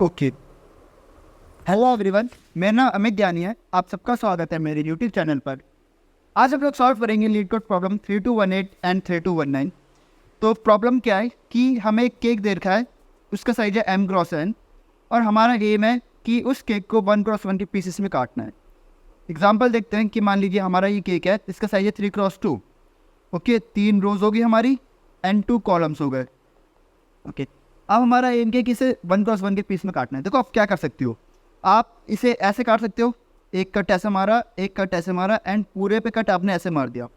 Okay. Hello everyone, मेरा नाम अमित ज्ञानी है। आप सबका स्वागत है मेरे यूट्यूब चैनल पर। आज हम लोग सॉल्व करेंगे लीड कोड प्रॉब्लम 3218 एंड 3219। तो प्रॉब्लम क्या है कि हमें एक केक दे रखा है, उसका साइज है m×n और हमारा एम है कि उस केक को 1×1 के पीसेस में काटना है। एग्जाम्पल देखते हैं कि मान लीजिए हमारा ये केक है, इसका साइज है 3×2। ओके, 3 रोज होगी हमारी एंड 2 कॉलम्स हो गए। ओके, अब हमारा एम के इसे 1×1 के पीस में काटना है। देखो आप क्या कर सकते हो, आप इसे ऐसे काट सकते हो, एक कट ऐसे मारा, एक कट ऐसे मारा एंड पूरे पे कट आपने ऐसे मार दिया।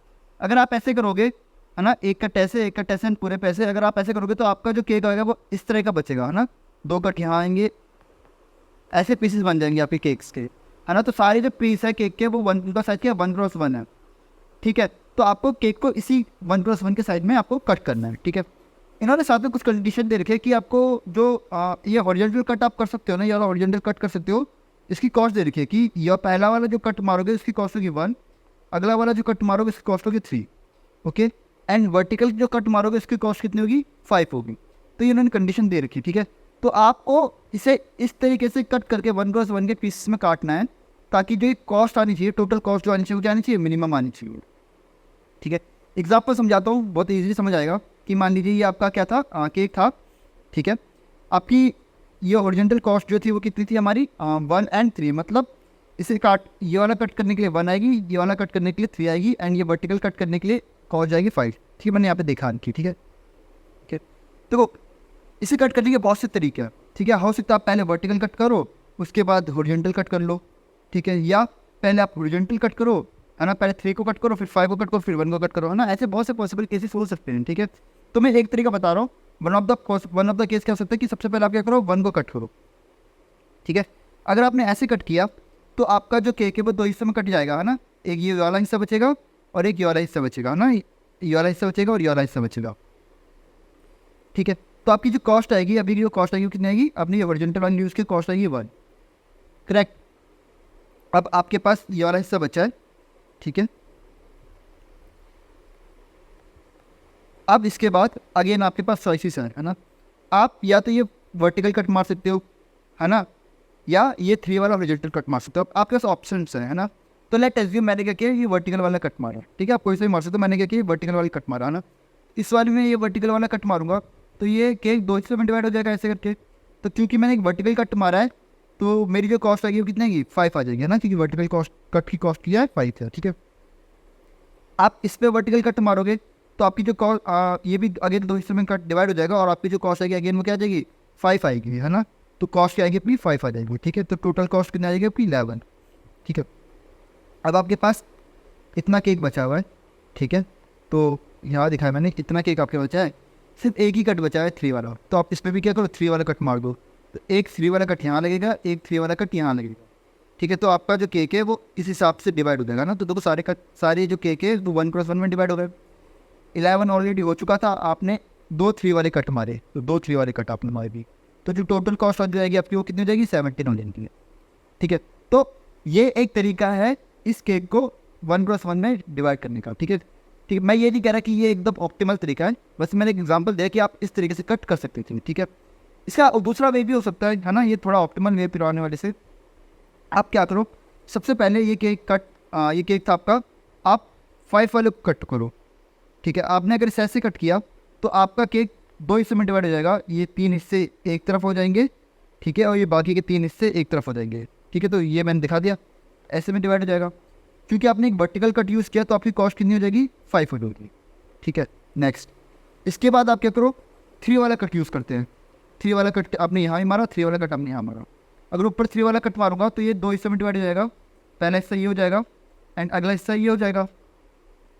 अगर आप ऐसे करोगे, है ना, एक कट ऐसे, एक कट ऐसे एंड पूरे पे ऐसे, अगर आप ऐसे करोगे तो आपका जो केक आएगा वो इस तरह का बचेगा, है ना। 2 कट यहाँ आएंगे, ऐसे पीसेस बन जाएंगे आपके केक्स के, है ना। तो सारे जो पीस है केक के वो उनका साइज क्या 1×1 है, ठीक है। तो आपको केक को इसी 1×1 के साइज में आपको कट करना है, ठीक है। इन्होंने साथ में कुछ कंडीशन दे रखे हैं कि आपको जो ये हॉरिजॉन्टल कट आप कर सकते हो ना, या हॉरिजॉन्टल कट कर सकते हो, इसकी कॉस्ट दे रखी है कि यह पहला वाला जो कट मारोगे इसकी कॉस्ट होगी 1, अगला वाला जो कट मारोगे इसकी कॉस्ट होगी 3। ओके, एंड वर्टिकल जो कट मारोगे इसकी कॉस्ट कितनी होगी 5 होगी। तो ये इन्होंने कंडीशन दे रखी है, ठीक है। तो आपको इसे इस तरीके से कट करके 1×1 के पीस में काटना है, ताकि जो कॉस्ट आनी चाहिए, टोटल कॉस्ट जो आनी चाहिए वो क्या आनी चाहिए, मिनिमम आनी चाहिए, ठीक है। एग्जाम्पल समझाता हूँ, बहुत ईजी समझ आएगा। कि मान लीजिए ये आपका क्या था, केक था, ठीक है। आपकी ये ओरिजिनल कॉस्ट जो थी वो कितनी थी हमारी 1 एंड 3, मतलब इसे काट, ये वाला कट करने के लिए 1 आएगी, ये वाला कट करने के लिए 3 आएगी एंड ये वर्टिकल कट करने के लिए कॉस्ट जाएगी 5, ठीक है। मैंने यहाँ पे देखा की, ठीक है, ठीक है। तो इसे कट करने के बहुत से तरीके हैं, ठीक है। हो सकता है आप पहले वर्टिकल कट करो, उसके बाद हॉरिजॉन्टल कट कर लो, ठीक है, या पहले आप हॉरिजॉन्टल कट करो, है ना, पहले 3 को कट करो, फिर 5 को कट करो, फिर 1 को कट करो, है ना। ऐसे बहुत से पॉसिबल केसेस हो सकते हैं, ठीक है। तो मैं एक तरीका बता रहा हूँ, वन ऑफ द केस क्या हो सकता है कि सबसे पहले आप क्या करो, 1 को कट करो, ठीक है। अगर आपने ऐसे कट किया तो आपका जो केक है वो 2 हिस्से में कट जाएगा, है ना। एक ये वाला हिस्सा बचेगा और एक ये वाला हिस्सा बचेगा, है ना। ये वाला हिस्सा बचेगा और ये वाला हिस्सा बचेगा, ठीक है। तो आपकी जो कॉस्ट आएगी, अभी की जो कॉस्ट आएगी वो कितनी आएगी, अपनी ओरिजिनल वाली न्यूज़ की कॉस्ट आएगी 1, करेक्ट। अब आपके पास ये वाला हिस्सा बचा है, ठीक है। अब इसके बाद अगेन आपके पास चॉइसेस है ना। आप या तो ये वर्टिकल कट मार सकते हो, है ना, या ये 3 वाला हॉरिजॉन्टल कट मार सकते हो। आपके पास ऑप्शंस है ना। तो लेट एज्यूम मैंने क्या किया, ये वर्टिकल वाला कट मारा, ठीक है। आप कोई सा भी मार सकते हो, मैंने क्या किया, वर्टिकल वाला कट मारा, है ना। इस वाले में ये वर्टिकल वाला कट मारूंगा तो ये केक 2 हिस्से में डिवाइड हो जाएगा ऐसे करके। तो क्योंकि मैंने एक वर्टिकल कट मारा है तो मेरी जो कॉस्ट आएगी वो कितनी आएगी, 5 आ जाएगी, है ना, क्योंकि वर्टिकल कॉस्ट कट की कॉस्ट किया है 5 है, ठीक है। आप इस पर वर्टिकल कट मारोगे तो आपकी जो कॉस्ट, ये भी अगेन 2 हिस्से में कट डिवाइड हो जाएगा और आपकी जो कॉस्ट आएगी अगेन वो क्या आ जाएगी, 5 आएगी, है ना। तो कॉस्ट क्या आएगी अपनी 5 आ जाएगी, ठीक है। तो टोटल कॉस्ट कितनी आ जाएगी आपकी 11, ठीक है। अब आपके पास इतना केक बचा हुआ है, ठीक है। तो यहाँ दिखाया मैंने, इतना केक आपके बचा है, सिर्फ एक ही कट बचा है 3 वाला। तो आप इस पर भी क्या करो, 3 वाला कट मार दो। तो एक 3 वाला कट यहाँ लगेगा, एक 3 वाला कट यहाँ लगेगा, ठीक है। तो आपका जो केक है वो इस हिसाब से डिवाइड हो जाएगा ना। तो देखो सारे जो केक है वो 1×1 में डिवाइड हो गए। 11 ऑलरेडी हो चुका था, आपने 2 3 वाले कट मारे, तो 2 3 वाले कट आपने मारे भी। तो जो टोटल कॉस्ट आ जाएगी आपकी वो कितनी हो जाएगी, 17 हो जाएगी, ठीक है। तो ये एक तरीका है इस केक को 1×1 में डिवाइड करने का, ठीक है। ठीक है, मैं ये नहीं कह रहा कि ये एकदम ऑप्टिमल तरीका है, बस मैंने एक एग्जांपल दिया कि आप इस तरीके से कट कर सकते थे, ठीक है। इसका दूसरा वे भी हो सकता है ना, ये थोड़ा ऑप्टिमल वे पिराने वाले से। आप क्या करो, सबसे पहले ये केक था आपका, आप 5 वाले कट करो, ठीक है। आपने अगर इसे ऐसे कट किया तो आपका केक 2 हिस्से में डिवाइड हो जाएगा। ये 3 हिस्से एक तरफ हो जाएंगे, ठीक है, और ये बाकी के 3 हिस्से एक तरफ हो जाएंगे, ठीक है। तो ये मैंने दिखा दिया, ऐसे में डिवाइड हो जाएगा। क्योंकि आपने एक वर्टिकल कट यूज़ किया तो आपकी कॉस्ट कितनी हो जाएगी, 5 हो जाएगी, ठीक है। नेक्स्ट, इसके बाद आप क्या करो, 3 वाला कट यूज़ करते हैं। 3 वाला कट आपने यहाँ ही मारा, 3 वाला कट आपने यहाँ मारा। अगर ऊपर 3 वाला कट मारूंगा तो ये 2 हिस्से में डिवाइड हो जाएगा। पहला हिस्सा ये हो जाएगा एंड अगला हिस्सा ये हो जाएगा।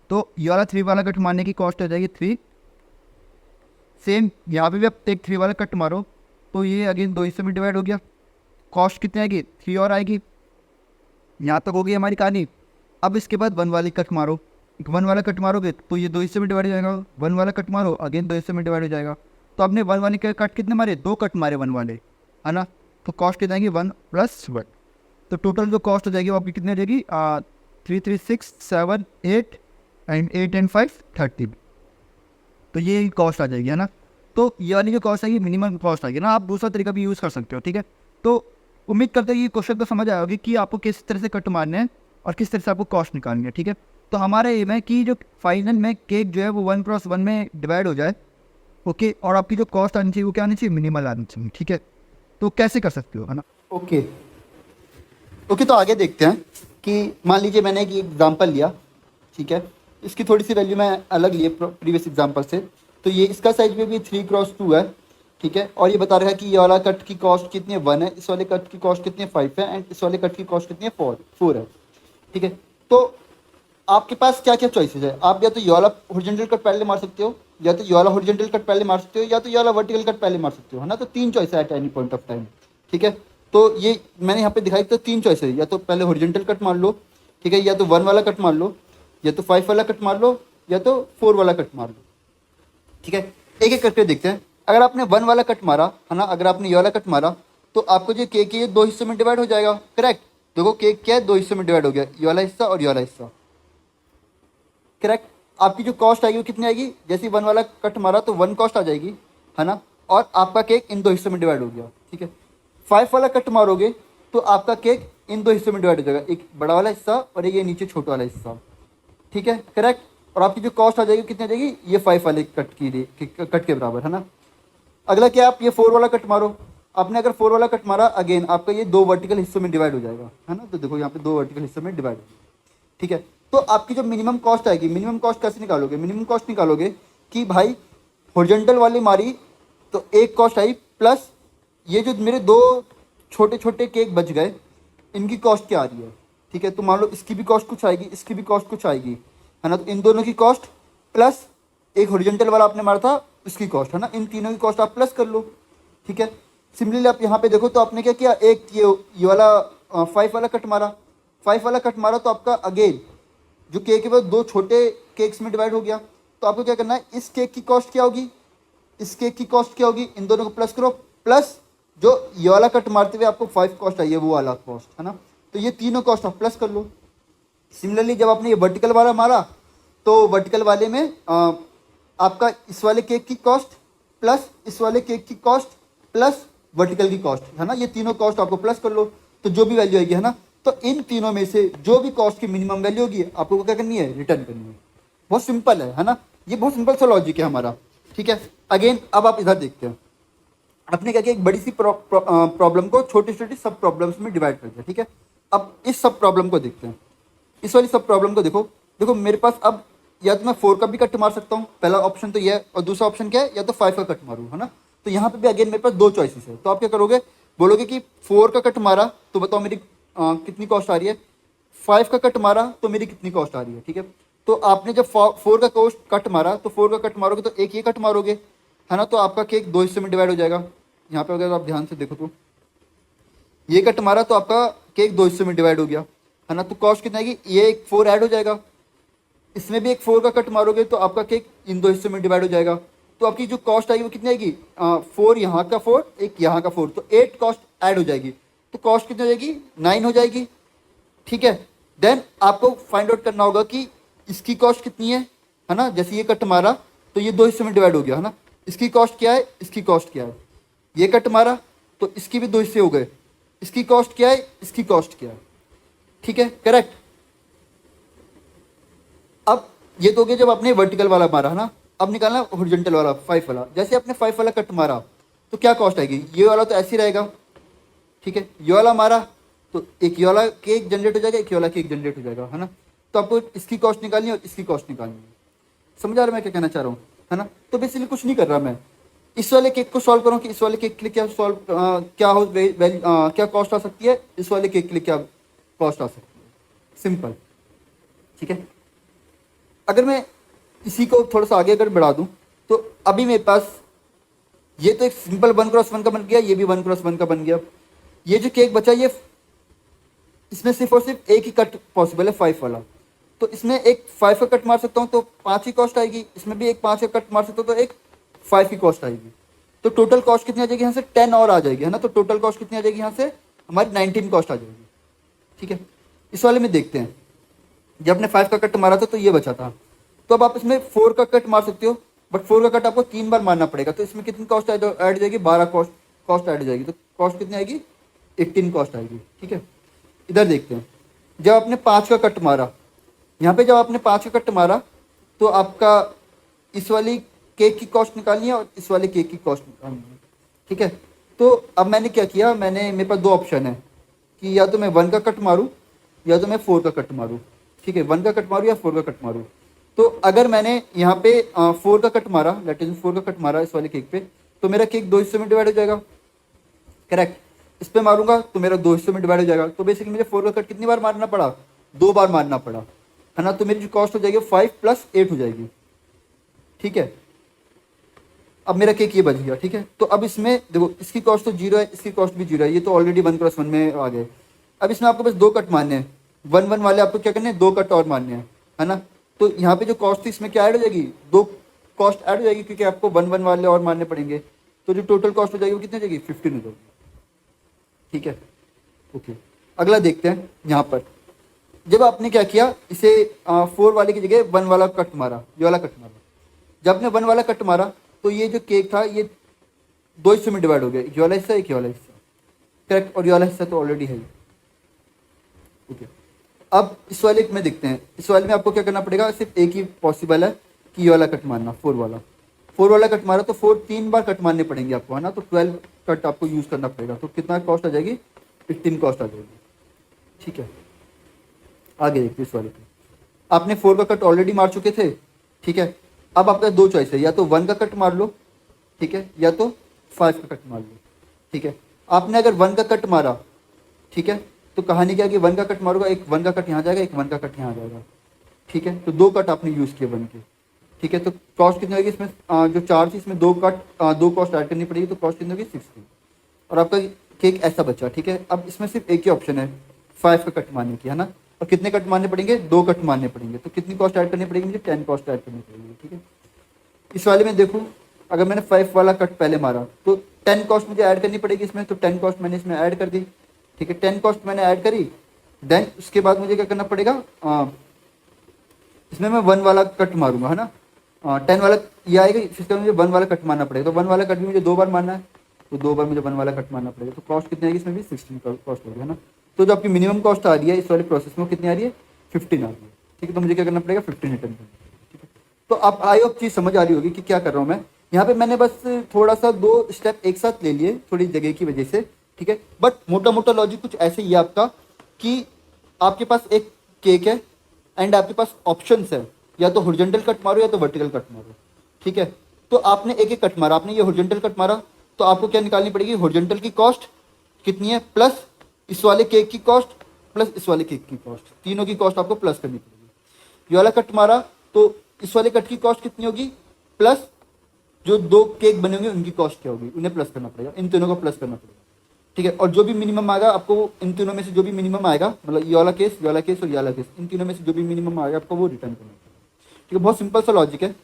तो ये वाला 3 वाला कट मारने की कॉस्ट हो जाएगी 3। सेम यहाँ पे भी आप एक 3 वाला कट मारो तो ये अगेन 2 हिस्से में डिवाइड हो गया। कॉस्ट कितनी आएगी, 3 और आएगी। यहाँ तक हो गई हमारी कहानी। अब इसके बाद 1 वाली कट मारो, 1 वाला कट मारोगे तो ये 2 हिस्से में डिवाइड हो जाएगा। 1 वाला कट मारो अगेन 2 हिस्से में डिवाइड हो जाएगा। तो आपने 1 वाले के कट कितने मारे, 2 कट मारे 1 वाले, है ना। तो कॉस्ट कितनी आएगी, 1 + 1। तो टोटल जो कॉस्ट हो जाएगी वो आपकी कितनी हो जाएगी, 3 3 6 7 8 एंड 8 एंड 5 13। तो ये कॉस्ट आ जाएगी, है ना। तो ये वाली जो कॉस्ट आएगी मिनिमम कॉस्ट आएगी ना, आप दूसरा तरीका भी यूज़ कर सकते हो, ठीक है। तो उम्मीद करते हैं ये क्वेश्चन को समझ आया होगी कि आपको किस तरह से कट मारना है और किस तरह से आपको कॉस्ट निकालनी है, ठीक है। तो हमारा एम है कि जो फाइनल में केक जो है वो 1x1 में डिवाइड हो जाए, ओके, और आपकी जो कॉस्ट आनी चाहिए वो क्या आनी चाहिए, मिनिमल आनी चाहिए, ठीक है। तो कैसे कर सकते हो, है ना। ओके ओके, तो आगे देखते हैं कि मान लीजिए मैंने एक एग्जांपल लिया, ठीक है, इसकी थोड़ी सी वैल्यू मैं अलग लिए प्रीवियस एग्जांपल से। तो ये इसका साइज में भी 3x2 है, ठीक है, और ये बता रहा है कि ये वाला कट की कॉस्ट कितनी है 1 है, इस वाले कट की कॉस्ट कितनी है 5 है, एंड इस वाले कट की कॉस्ट कितनी है 4 है, ठीक है। तो आपके पास क्या क्या चॉइसेस है, आप या तो ये वाला हॉरिजॉन्टल कट पहले मार सकते हो, या तो ये वाला हॉरिजॉन्टल कट पहले मार सकते हो, या तो ये वाला वर्टिकल कट पहले मार सकते हो, है ना। तो 3 चॉइस है at any point of time, ठीक है। तो ये मैंने यहाँ पे दिखाई, तो 3 चॉइस है, या तो पहले हॉरिजॉन्टल कट मार लो, ठीक है, या तो 1 वाला कट मार लो, या तो 5 वाला कट मार लो, या तो 4 वाला कट मार लो, ठीक है। एक एक करके देखते हैं। अगर आपने 1 वाला कट मारा, है ना, अगर आपने ये वाला कट मारा तो आपको जो केक है ये 2 हिस्सों में डिवाइड हो जाएगा, करेक्ट। देखो केक क्या है, 2 हिस्सों में डिवाइड हो गया, ये वाला हिस्सा और ये वाला हिस्सा, करेक्ट। आपकी जो कॉस्ट आएगी वो कितनी आएगी, जैसे 1 वाला कट मारा तो 1 कॉस्ट आ जाएगी, है ना, और आपका केक इन 2 हिस्सों में डिवाइड हो गया, ठीक है। 5 वाला कट मारोगे तो आपका केक इन 2 हिस्सों में डिवाइड हो जाएगा, एक बड़ा वाला हिस्सा और एक ये नीचे छोटा वाला हिस्सा, ठीक है, करेक्ट। और आपकी जो कॉस्ट आ जाएगी कितनी आ जाएगी, ये 5 वाले कट कट के बराबर, है ना। अगला क्या, आप ये 4 वाला कट मारो। आपने अगर 4 वाला कट मारा, अगेन आपका ये 2 वर्टिकल हिस्सों में डिवाइड हो जाएगा, है ना। तो देखो यहाँ पे 2 वर्टिकल हिस्सों में डिवाइड हो जाएगा, ठीक है। तो आपकी जो मिनिमम कॉस्ट आएगी, मिनिमम कॉस्ट कैसे निकालोगे, मिनिमम कॉस्ट निकालोगे कि भाई हॉरिजॉन्टल वाली मारी तो एक कॉस्ट आई, प्लस ये जो मेरे 2 छोटे छोटे केक बच गए इनकी कॉस्ट क्या आ रही है, ठीक है। तो मान लो इसकी भी कॉस्ट कुछ आएगी, इसकी भी कॉस्ट कुछ आएगी, है ना। तो इन दोनों की कॉस्ट प्लस एक हॉरिजॉन्टल वाला आपने मारा था इसकी कॉस्ट, है ना, इन तीनों की कॉस्ट आप प्लस कर लो, ठीक है। सिमिलरली आप यहाँ पे देखो तो आपने क्या किया, एक ये वाला 5 वाला कट मारा, 5 वाला कट मारा तो आपका अगेन जो केक है वो 2 छोटे केक्स में डिवाइड हो गया। तो आपको क्या करना है, इस केक की कॉस्ट क्या होगी, इस केक की कॉस्ट क्या होगी, इन दोनों को प्लस करो, प्लस जो ये वाला कट मारते हुए आपको 5 कॉस्ट आई है वो वाला कॉस्ट, है ना। तो ये तीनों कॉस्ट आप प्लस कर लो। सिमिलरली जब आपने ये वर्टिकल वाला मारा तो वर्टिकल वाले में आपका इस वाले केक की कॉस्ट प्लस इस वाले केक की कॉस्ट प्लस वर्टिकल की कॉस्ट, है ना, ये तीनों कॉस्ट आपको प्लस कर लो। तो जो भी वैल्यू आएगी, है ना, तो इन तीनों में से जो भी कॉस्ट की मिनिमम वैल्यू होगी आपको क्या करनी है, रिटर्न करनी है। बहुत सिंपल है ना, ये बहुत सिंपल सा लॉजिक है हमारा, ठीक है। अगेन अब आप इधर देखते हैं, आपने क्या किया, एक बड़ी सी प्रॉब्लम को छोटी छोटी सब प्रॉब्लम्स में डिवाइड कर दिया, ठीक है। अब इस सब प्रॉब्लम को देखते हैं, इस वाली सब प्रॉब्लम को देखो। देखो मेरे पास अब या तो मैं 4 का भी कट मार सकता हूँ, पहला ऑप्शन तो ये है, और दूसरा ऑप्शन क्या है, या तो 5 का कट मारूँ, है ना। तो यहाँ पे भी अगेन मेरे पास 2 चॉइसेस है। तो आप क्या करोगे, बोलोगे कि 4 का कट मारा तो बताओ मेरी कितनी कॉस्ट आ रही है, 5 का कट मारा तो मेरी कितनी कॉस्ट आ रही है, ठीक है। तो आपने जब 4 का कॉस्ट कट मारा तो 4 का कट मारोगे तो एक ये कट मारोगे, है ना, तो आपका केक 2 हिस्से में डिवाइड हो जाएगा। यहाँ पे अगर आप ध्यान से देखो तो ये कट मारा तो आपका केक 2 हिस्से में डिवाइड हो गया, है ना। तो कॉस्ट कितना आएगी, ये एक 4 ऐड हो जाएगा, इसमें भी एक 4 का कट मारोगे तो आपका केक इन 2 हिस्सों में डिवाइड हो जाएगा। तो आपकी जो कॉस्ट आएगी वो कितनी आएगी, 4 यहाँ का 4 एक यहाँ का 4, तो 8 कॉस्ट ऐड हो जाएगी। तो कॉस्ट कितनी हो जाएगी, 9 हो जाएगी, ठीक है। देन आपको फाइंड आउट करना होगा कि इसकी कॉस्ट कितनी है ना। जैसे ये कट मारा तो ये 2 हिस्सों में डिवाइड हो गया, है ना। इसकी कॉस्ट क्या है, इसकी कॉस्ट क्या है, ये कट मारा तो इसकी भी 2 हिस्से हो गए, इसकी कॉस्ट क्या है, इसकी कॉस्ट क्या है, ठीक है, करेक्ट। अब ये तो हो गया जब आपने वर्टिकल वाला मारा, है ना। अब निकालना हॉरिजॉन्टल वाला 5 वाला। जैसे आपने 5 वाला कट मारा तो क्या कॉस्ट आएगी, ये वाला तो ऐसे ही रहेगा, ठीक है। ये वाला मारा तो एक ये वाला केक जनरेट हो जाएगा, एक ये वाला केक जनरेट हो जाएगा, है ना। तो आपको इसकी कॉस्ट निकालनी है और इसकी कॉस्ट निकालनी है। समझ आ रहा है मैं क्या कहना चाह रहा हूँ, है ना। तो बेसिकली कुछ नहीं कर रहा मैं, इस वाले केक को सॉल्व करूँ कि इस वाले केक के लिए क्या सॉल्व क्या कॉस्ट आ सकती है, इस वाले केक के लिए क्या कॉस्ट आ सकती है, सिंपल, ठीक है। अगर मैं इसी को थोड़ा सा आगे अगर बढ़ा दूं तो अभी मेरे पास ये तो एक सिंपल 1x1 का बन गया, ये भी 1x1 का बन गया। ये जो केक बचा ये इसमें सिर्फ और सिर्फ एक ही कट पॉसिबल है 5 वाला, तो इसमें एक 5 का कट मार सकता हूँ तो 5 की कॉस्ट आएगी, इसमें भी एक 5 का कट मार सकता हूँ तो एक 5 की कॉस्ट आएगी। तो टोटल कॉस्ट कितनी आ जाएगी, यहाँ से 10 और आ जाएगी, है ना। तो टोटल कॉस्ट कितनी आ जाएगी, यहाँ से हमारी 19 कॉस्ट आ जाएगी, ठीक है। इस वाले में देखते हैं, जब आपने 5 का कट मारा था तो ये बचा था, तो अब आप इसमें 4 का कट मार सकते हो बट 4 का कट आपको 3 बार मारना पड़ेगा, तो इसमें कितनी कॉस्ट ऐड हो जाएगी, 12 कॉस्ट ऐड हो जाएगी। तो कॉस्ट कितनी आएगी, 18 कॉस्ट आएगी। ठीक है, इधर देखते हैं, जब आपने 5 का कट मारा, यहाँ पे जब आपने 5 का कट मारा तो आपका इस वाली केक की कॉस्ट निकालनी है और इस वाले केक की कॉस्ट निकालनी है। ठीक है, तो अब मैंने क्या किया, मेरे पास दो ऑप्शन है कि या तो मैं 1 का कट मारूँ या तो मैं 4 का कट मारूँ। ठीक है, 1 का कट मारूँ या 4 का कट मारूँ। तो अगर मैंने यहाँ पे 4 का कट मारा, लेट इज 4 का कट मारा इस वाले केक पे, तो मेरा केक 2 हिस्सों में डिवाइड हो जाएगा। करेक्ट, इस पे मारूंगा तो मेरा 2 हिस्सों में डिवाइड हो जाएगा। तो बेसिकली मुझे 4 का कट कितनी बार मारना पड़ा, 2 बार मारना पड़ा, है ना। तो मेरी जो कॉस्ट हो जाएगी 5 + 8 हो जाएगी। ठीक है, अब मेरा केक ये बच गया। ठीक है, तो अब इसमें देखो, इसकी कॉस्ट तो 0 है, इसकी कॉस्ट भी 0 है, ये तो ऑलरेडी 1+1 में आ गए। अब इसमें आपको बस 2 कट मारने हैं, 1 वाले आपको क्या करने हैं, 2 कट और मारने हैं, है ना। तो यहाँ पे जो कॉस्ट थी इसमें क्या ऐड हो जाएगी, 2 कॉस्ट ऐड हो जाएगी, क्योंकि आपको 1 वाले और मारने पड़ेंगे। तो जो टोटल कॉस्ट हो जाएगी वो कितनी हो जाएगी, 15 हो जाएगी। ठीक है, ओके, अगला देखते हैं। यहाँ पर जब आपने क्या किया, इसे 4 वाले की जगह 1 वाला कट मारा, ये वाला कट मारा। जब आपने 1 वाला कट मारा तो ये जो केक था ये 2 हिस्सों में डिवाइड हो गया, एक ये वाला हिस्सा, एक ये वाला हिस्सा। करेक्ट, और ये वाला हिस्सा तो ऑलरेडी है ही। ओके, अब इस वाले में देखते हैं, इस वाले में आपको क्या करना पड़ेगा, सिर्फ एक ही पॉसिबल है कि ये वाला कट मारना, 4 वाला कट मारा तो 3 बार कट मारने पड़ेंगे आपको, है ना। तो 12 कट आपको यूज़ करना पड़ेगा। तो कितना कॉस्ट आ जाएगी, 15 कॉस्ट आ जाएगी। ठीक है, आगे देखते हैं। इस वाले पे आपने 4 का कट ऑलरेडी मार चुके थे। ठीक है, अब आपका 2 चॉइस है, या तो 1 का कट मार लो, ठीक है, या तो 5 का कट मार लो। ठीक है, आपने अगर 1 का कट मारा, ठीक है, तो कहानी क्या है कि 1 का कट मारूंगा, एक 1 का कट यहाँ जाएगा, एक 1 का कट यहाँ जाएगा। ठीक है, तो 2 कट आपने यूज़ किए 1 के। ठीक है, तो कॉस्ट कितनी होगी इसमें, जो 4 थी इसमें 2 कॉस्ट ऐड करनी पड़ेगी, तो कॉस्ट कितनी होगी, 16। और आपका केक ऐसा बचा। ठीक है, अब इसमें सिर्फ एक ही ऑप्शन है 5 का कट मारने की, है ना। और कितने कट मारने पड़ेंगे, 2 कट मारने पड़ेंगे। तो कितनी कॉस्ट ऐड करनी पड़ेगी मुझे, 10 कॉस्ट ऐड करनी पड़ेगी। ठीक है, इस वाले में देखूँ, अगर मैंने 5 वाला कट पहले मारा तो 10 कॉस्ट मुझे ऐड करनी पड़ेगी इसमें। तो 10 कॉस्ट मैंने इसमें ऐड कर दी। ठीक है, 10 कॉस्ट मैंने ऐड करी, देन उसके बाद मुझे क्या करना पड़ेगा, इसमें मैं 1 वाला कट मारूंगा, है ना। 10 वाला ये आएगा, फिर मुझे 1 वाला कट मारना पड़ेगा। तो 1 वाला कट भी मुझे 2 बार मारना है, तो 2 बार मुझे 1 वाला कट मारना पड़ेगा। तो कॉस्ट कितनी आएगी इसमें भी, 16 कॉस्ट होगी, है ना। तो जो आपकी मिनिमम कॉस्ट आ रही है इस वाले प्रोसेस में, वो कितनी आ रही है, 15 आ रही है। ठीक है, तो मुझे क्या करना पड़ेगा, 15 रिटर्न करना पड़ेगा। ठीक है, तो आप आई होप चीज़ समझ आ रही होगी कि क्या कर रहा हूँ मैं यहाँ पे। मैंने बस थोड़ा सा 2 स्टेप एक साथ ले लिए थोड़ी जगह की वजह से। ठीक है, बट मोटा मोटा लॉजिक कुछ ऐसे ही है आपका कि आपके पास एक केक है एंड आपके पास ऑप्शंस है, या तो हॉरिजॉन्टल कट मारो या तो वर्टिकल कट मारो। ठीक है, तो आपने एक एक कट मारा, आपने ये हॉरिजॉन्टल कट मारा, तो आपको क्या निकालनी पड़ेगी, हॉरिजॉन्टल की कॉस्ट कितनी है, प्लस इस वाले केक की कॉस्ट, प्लस इस वाले केक की कॉस्ट, तीनों की कॉस्ट आपको प्लस करनी पड़ेगी। ये वाला कट मारा तो इस वाले कट की कॉस्ट कितनी होगी, प्लस जो 2 केक बने होंगे उनकी कॉस्ट क्या होगी, उन्हें प्लस करना पड़ेगा, इन तीनों को प्लस करना पड़ेगा। ठीक है, और जो भी मिनिमम आएगा आपको, इन तीनों में से जो भी मिनिमम आएगा, मतलब ये वाला केस और ये वाला केस, इन तीनों में से जो भी मिनिमम आएगा आपको वो रिटर्न करना पड़ेगा। ठीक है, बहुत सिंपल सा लॉजिक है।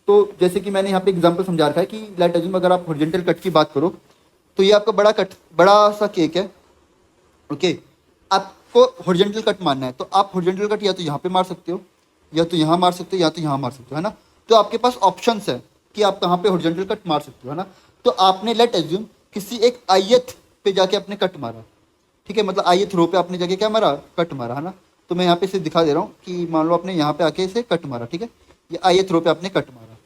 तो जैसे कि मैंने यहाँ पे एग्जांपल समझा रखा है कि लेट अज्यूम अगर आप हॉरिजॉन्टल कट की बात करो तो ये आपका बड़ा सा केक है। ओके, आपको हॉरिजॉन्टल कट मारना है, तो आप हॉरिजॉन्टल कट या तो यहाँ पे मार सकते हो, या तो यहाँ मार सकते हो, या तो यहाँ मार सकते हो, है ना। तो आपके पास ऑप्शंस है कि आप कहाँ पे हॉरिजॉन्टल कट मार सकते हो, है ना। तो आपने लेट अज्यूम किसी एक आयत पे जाके आपने कट मारा। ठीक है, मतलब आयत रो पे आपने जाके क्या मारा, कट मारा, है ना। तो मैं यहाँ पे इसे दिखा दे रहा हूँ कि मान लो आपने यहाँ पे आके इसे कट मारा। ठीक है, ये आयत रो पे आपने कट मारा।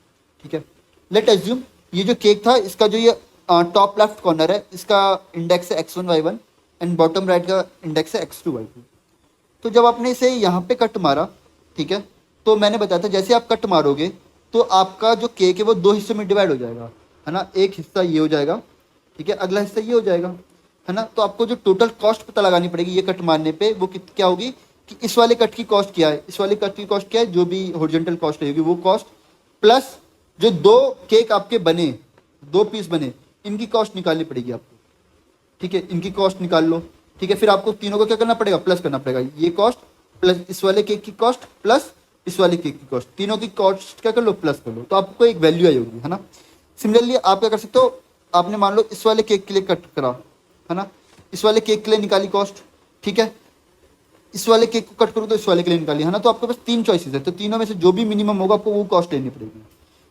ठीक है, लेट अज्यूम ये जो केक था इसका जो ये टॉप लेफ्ट कॉर्नर है, इसका इंडेक्स है x1 y1 and bottom right का इंडेक्स है x2 y2। तो जब आपने इसे यहाँ पे कट मारा, ठीक है, तो मैंने बताया था जैसे आप कट मारोगे तो आपका जो केक है वो 2 हिस्सों में डिवाइड हो जाएगा, है ना। एक हिस्सा ये हो जाएगा, ठीक है, अगला हिस्सा ये हो जाएगा, है ना। तो आपको जो टोटल कॉस्ट पता लगानी पड़ेगी ये कट मारने पे, वो क्या होगी कि इस वाले कट की कॉस्ट क्या है, इस वाले कट की कॉस्ट क्या है, जो भी हॉरिजॉन्टल कॉस्ट रहेगी वो कॉस्ट, प्लस जो 2 केक आपके बने, 2 पीस बने, इनकी कॉस्ट निकालनी पड़ेगी आपको। ठीक है, इनकी कॉस्ट निकाल लो। ठीक है, फिर आपको तीनों को क्या करना पड़ेगा, प्लस करना पड़ेगा, ये कॉस्ट प्लस इस वाले केक की कॉस्ट प्लस इस वाले केक की कॉस्ट, तीनों की कॉस्ट क्या कर लो, प्लस कर लो, तो आपको एक वैल्यू आई होगी, है ना। सिमिलरली आप क्या कर सकते हो, आपने मान लो इस वाले केक के लिए कट करा, है ना, इस वाले केक के लिए निकाली कॉस्ट। ठीक है, इस वाले केक को कट करूँ तो इस वाले के लिए निकाली, है ना। तो आपके पास 3 चॉइसेस है, तो तीनों में से जो भी मिनिमम होगा आपको वो कॉस्ट लेनी पड़ेगी।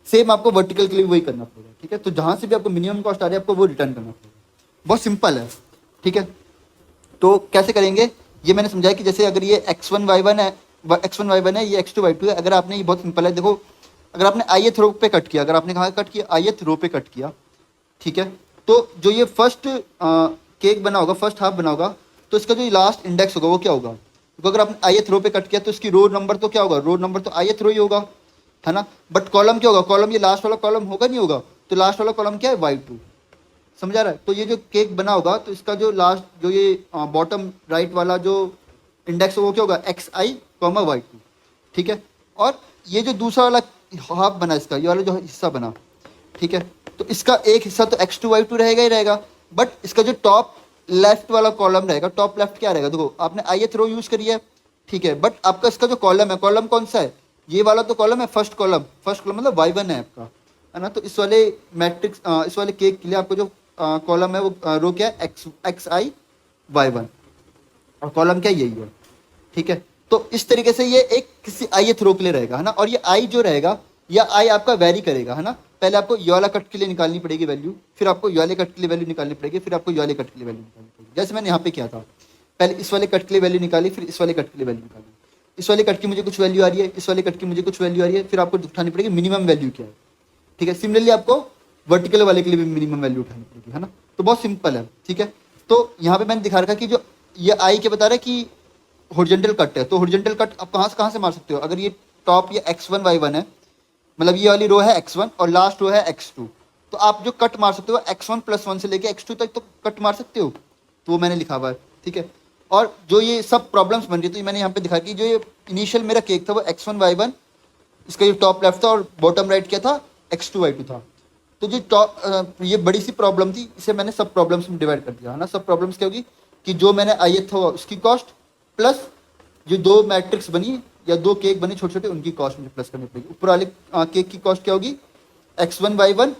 सेम आपको वर्टिकल के लिए वही करना पड़ेगा, ठीक है। तो जहाँ से भी आपको मिनिमम कॉस्ट आ रही है आपको वो रिटर्न करना पड़ेगा, बहुत सिंपल है, ठीक है। तो कैसे करेंगे ये मैंने समझाया कि जैसे अगर ये x1 y1 है, x1 y1 है, ये x2 y2 है। अगर आपने, ये बहुत सिंपल है, देखो अगर आपने ith रो पे कट किया, अगर आपने कहाँ कट किया, ith रो पे कट किया, ठीक है। तो जो ये फर्स्ट केक बना होगा, फर्स्ट हाफ बना होगा, तो इसका जो लास्ट इंडेक्स होगा वो क्या होगा, तो अगर आपने ith रो पे कट किया तो इसकी रो नंबर तो क्या होगा, रो नंबर तो ith रो ही होगा, है ना। बट कॉलम क्या होगा, कॉलम ये लास्ट वाला कॉलम होगा, नहीं होगा, तो लास्ट वाला कॉलम क्या है, y2, समझा रहा है। तो ये जो केक बना होगा तो इसका जो लास्ट, जो ये बॉटम राइट वाला जो इंडेक्स है वो क्या होगा, xi, y2, ठीक है। और ये जो दूसरा वाला हाफ बना इसका, ये वाला जो हिस्सा बना, ठीक है, तो इसका एक हिस्सा तो x2 y2 रहेगा ही रहेगा, बट इसका जो टॉप लेफ्ट वाला कॉलम रहेगा, टॉप लेफ्ट क्या रहेगा, देखो आपने ith रो यूज करी है, ठीक है, बट आपका इसका जो कॉलम है, कॉलम कौन सा है, ये वाला तो कॉलम है, फर्स्ट कॉलम, फर्स्ट कॉलम मतलब y1 है आपका, है ना। तो इस वाले मैट्रिक्स, इस वाले केक के लिए आपको जो कॉलम है वो रो क्या है, xi y1, और कॉलम क्या है, यही है, ठीक है। तो इस तरीके से ये एक किसी ith रो के लिए रहेगा, है ना। और ये i जो रहेगा, या i आपका वेरी करेगा, है ना। पहले आपको ये वाला कट के लिए निकालनी पड़ेगी वैल्यू, फिर आपको ये वाले कट के लिए वैल्यू निकालनी पड़ेगी, फिर आपको ये वाले कट के लिए वैल्यू निकालनी पड़ेगी। जैसे मैंने यहाँ पे किया था, पहले इस वाले कट के लिए वैल्यू निकाली, फिर इस वाले कट के लिए वैल्यू निकाली, इस वाले कट की मुझे कुछ वैल्यू आ रही है, इस वाले कट की मुझे कुछ वैल्यू आ रही है, फिर आपको उठानी पड़ेगी मिनिमम वैल्यू क्या है, ठीक है। सिमिलरली आपको वर्टिकल वाले के लिए भी मिनिमम वैल्यू उठानी पड़ेगी, है ना। तो बहुत सिंपल है, ठीक है। तो यहाँ पे मैंने दिखा रखा कि जो ये आई के बता रहा है कि हॉरिजॉन्टल कट है, तो हॉरिजॉन्टल कट आप कहाँ से मार सकते हो, अगर ये टॉप ये x1 y1 है, मतलब ये वाली रो है x1 और लास्ट रो है x2, तो आप जो कट मार सकते हो x1 + 1 से लेके x2 तक तो कट मार सकते हो, तो वो मैंने लिखा हुआ है, ठीक है। और जो ये सब प्रॉब्लम्स बन रही है, तो ये मैंने यहाँ पे दिखा कि जो ये इनिशियल मेरा केक था वो x1 y1, इसका जो टॉप लेफ्ट था, और बॉटम राइट क्या था, x2 y2 था। तो जो टॉप ये बड़ी सी प्रॉब्लम थी, इसे मैंने सब प्रॉब्लम्स में डिवाइड कर दिया, है ना। सब प्रॉब्लम्स क्या होगी कि जो मैंने ith था उसकी कॉस्ट, प्लस जो दो मैट्रिक्स बनी या दो केक बने छोटे छोटे, उनकी कॉस्ट मुझे प्लस करनी पड़ेगी। ऊपर वाले केक की कॉस्ट क्या होगी, x1 y1,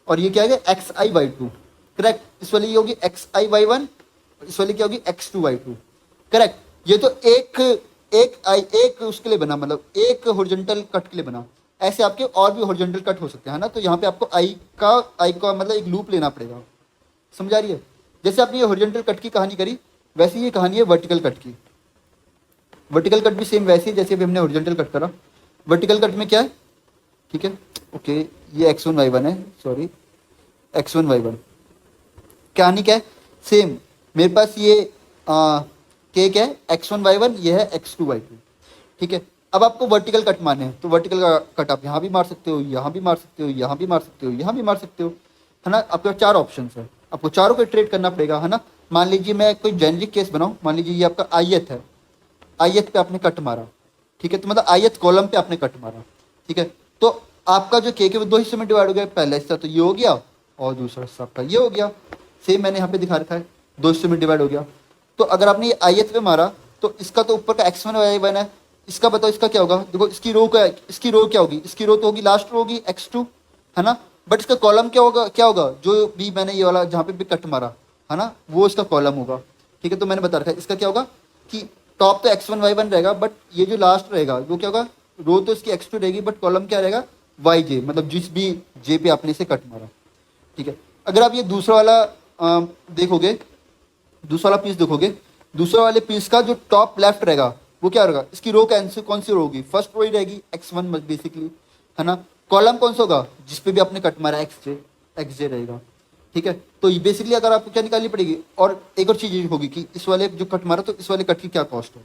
और ये क्या है, xi y2, करेक्ट। इस वाली ये होगी xi y1, इस वाली क्या होगी, x2 y2, करेक्ट। ये तो एक उसके लिए बना, मतलब एक हॉरिजॉन्टल कट के लिए बना। ऐसे आपके और भी हॉरिजॉन्टल कट हो सकते हैं, है ना। तो यहाँ पे आपको आई का मतलब एक लूप लेना पड़ेगा, समझ आ रही है। जैसे आपने ये हॉरिजॉन्टल कट की कहानी करी, वैसे ये कहानी है वर्टिकल कट की। वर्टिकल कट भी सेम वैसे ही जैसे अभी हमने हॉरिजॉन्टल कट करा। वर्टिकल कट में क्या है, ठीक है, ओके, ये x1 y1 है, सॉरी x1 y1, कहानी क्या है, सेम। मेरे पास ये केक है x1 y1, ये है x2 y2, ठीक है। अब आपको वर्टिकल कट मारने हैं, तो वर्टिकल का कट आप यहाँ भी मार सकते हो, यहाँ भी मार सकते हो, यहाँ भी मार सकते हो, यहाँ भी मार सकते हो, है ना। आपके चार ऑप्शन है, आपको चारों को ट्रेड करना पड़ेगा, है ना। मान लीजिए मैं कोई जेनरिक केस बनाऊँ, मान लीजिए ये आपका ith है, ith पे आपने कट मारा, ठीक है, तो मतलब ith कॉलम पे आपने कट मारा, ठीक है। तो आपका जो केक है वो दो हिस्से में डिवाइड हो गया, पहला हिस्सा तो ये हो गया और दूसरा हिस्सा आपका ये हो गया। सेम मैंने यहाँ पे दिखा रखा है, दो हिस्से में डिवाइड हो गया। तो अगर आपने ये ith पे मारा, तो इसका तो ऊपर का x1 y1 है, इसका बताओ इसका क्या होगा। देखो इसकी रो क्या होगी, इसकी रो तो होगी लास्ट रो होगी x2, है ना। बट इसका कॉलम क्या होगा, जो भी मैंने ये वाला जहाँ पे भी कट मारा, है ना, वो इसका कॉलम होगा, ठीक है। तो मैंने बता रखा है इसका क्या होगा कि टॉप तो x1 y1 रहेगा, बट ये जो लास्ट रहेगा वो क्या होगा, रो तो इसकी x2 रहेगी, बट कॉलम क्या रहेगा, yj, मतलब जिस भी j पे आपने इसे कट मारा, ठीक है। अगर आप ये दूसरा वाला देखोगे, दूसरा वाला पीस देखोगे, दूसरे वाले पीस का जो टॉप लेफ्ट रहेगा वो क्या रहेगा, इसकी रो कौन सी रो होगी, फर्स्ट रो ही रहेगी x1 बेसिकली, है ना। कॉलम कौन सा होगा, जिसपे भी आपने कट मारा xj रहेगा, ठीक है। तो ये बेसिकली अगर आपको क्या निकालनी पड़ेगी, और एक और चीज़ ये होगी कि इस वाले जो कट मारा तो इस वाले कट की क्या कॉस्ट है,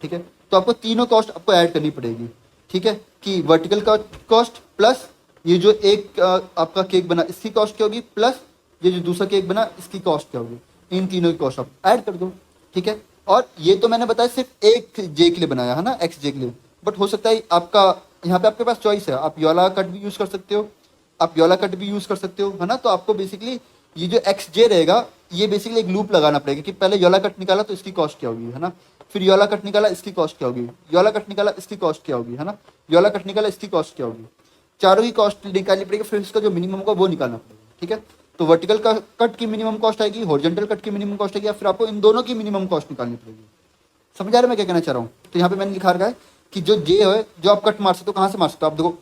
ठीक है। तो आपको तीनों कॉस्ट आपको ऐड करनी पड़ेगी, ठीक है, कि वर्टिकल का कॉस्ट प्लस ये जो एक आपका केक बना इसकी कॉस्ट क्या होगी, प्लस ये जो दूसरा केक बना इसकी कॉस्ट क्या होगी, इन तीनों की कॉस्ट आप ऐड कर दो, ठीक है। और ये तो मैंने बताया सिर्फ एक जे के लिए बनाया, है ना, xj के लिए, बट हो सकता है आपका यहाँ पे आपके पास चॉइस है, आप योला कट भी यूज़ कर सकते हो, आप योला कट भी यूज़ कर सकते हो, है ना। तो आपको बेसिकली ये जो xj रहेगा, ये बेसिकली एक लूप लगाना पड़ेगा कि पहले योला कट निकाला तो इसकी कॉस्ट क्या होगी, है ना, फिर योला कट निकाला इसकी कॉस्ट क्या होगी, योला कट निकाला इसकी कॉस्ट क्या होगी, है ना, योला कट निकाला इसकी कॉस्ट क्या होगी, चारों की कॉस्ट निकालनी पड़ेगी, फिर इसका जो मिनिमम होगा वो निकालना पड़ेगा, ठीक है। तो वर्टिकल का कट की मिनिमम कॉस्ट आएगी, हॉरिजॉन्टल कट की मिनिमम कॉस्ट आएगी, या फिर आपको इन दोनों की मिनिमम कॉस्ट निकालनी पड़ेगी। समझ आ रहा है मैं क्या कहना चाह रहा हूँ। तो यहाँ पे मैंने लिखा रखा है कि जो जे है, जो आप कट मार सकते हो, कहाँ से मार सकते हो, आप देखो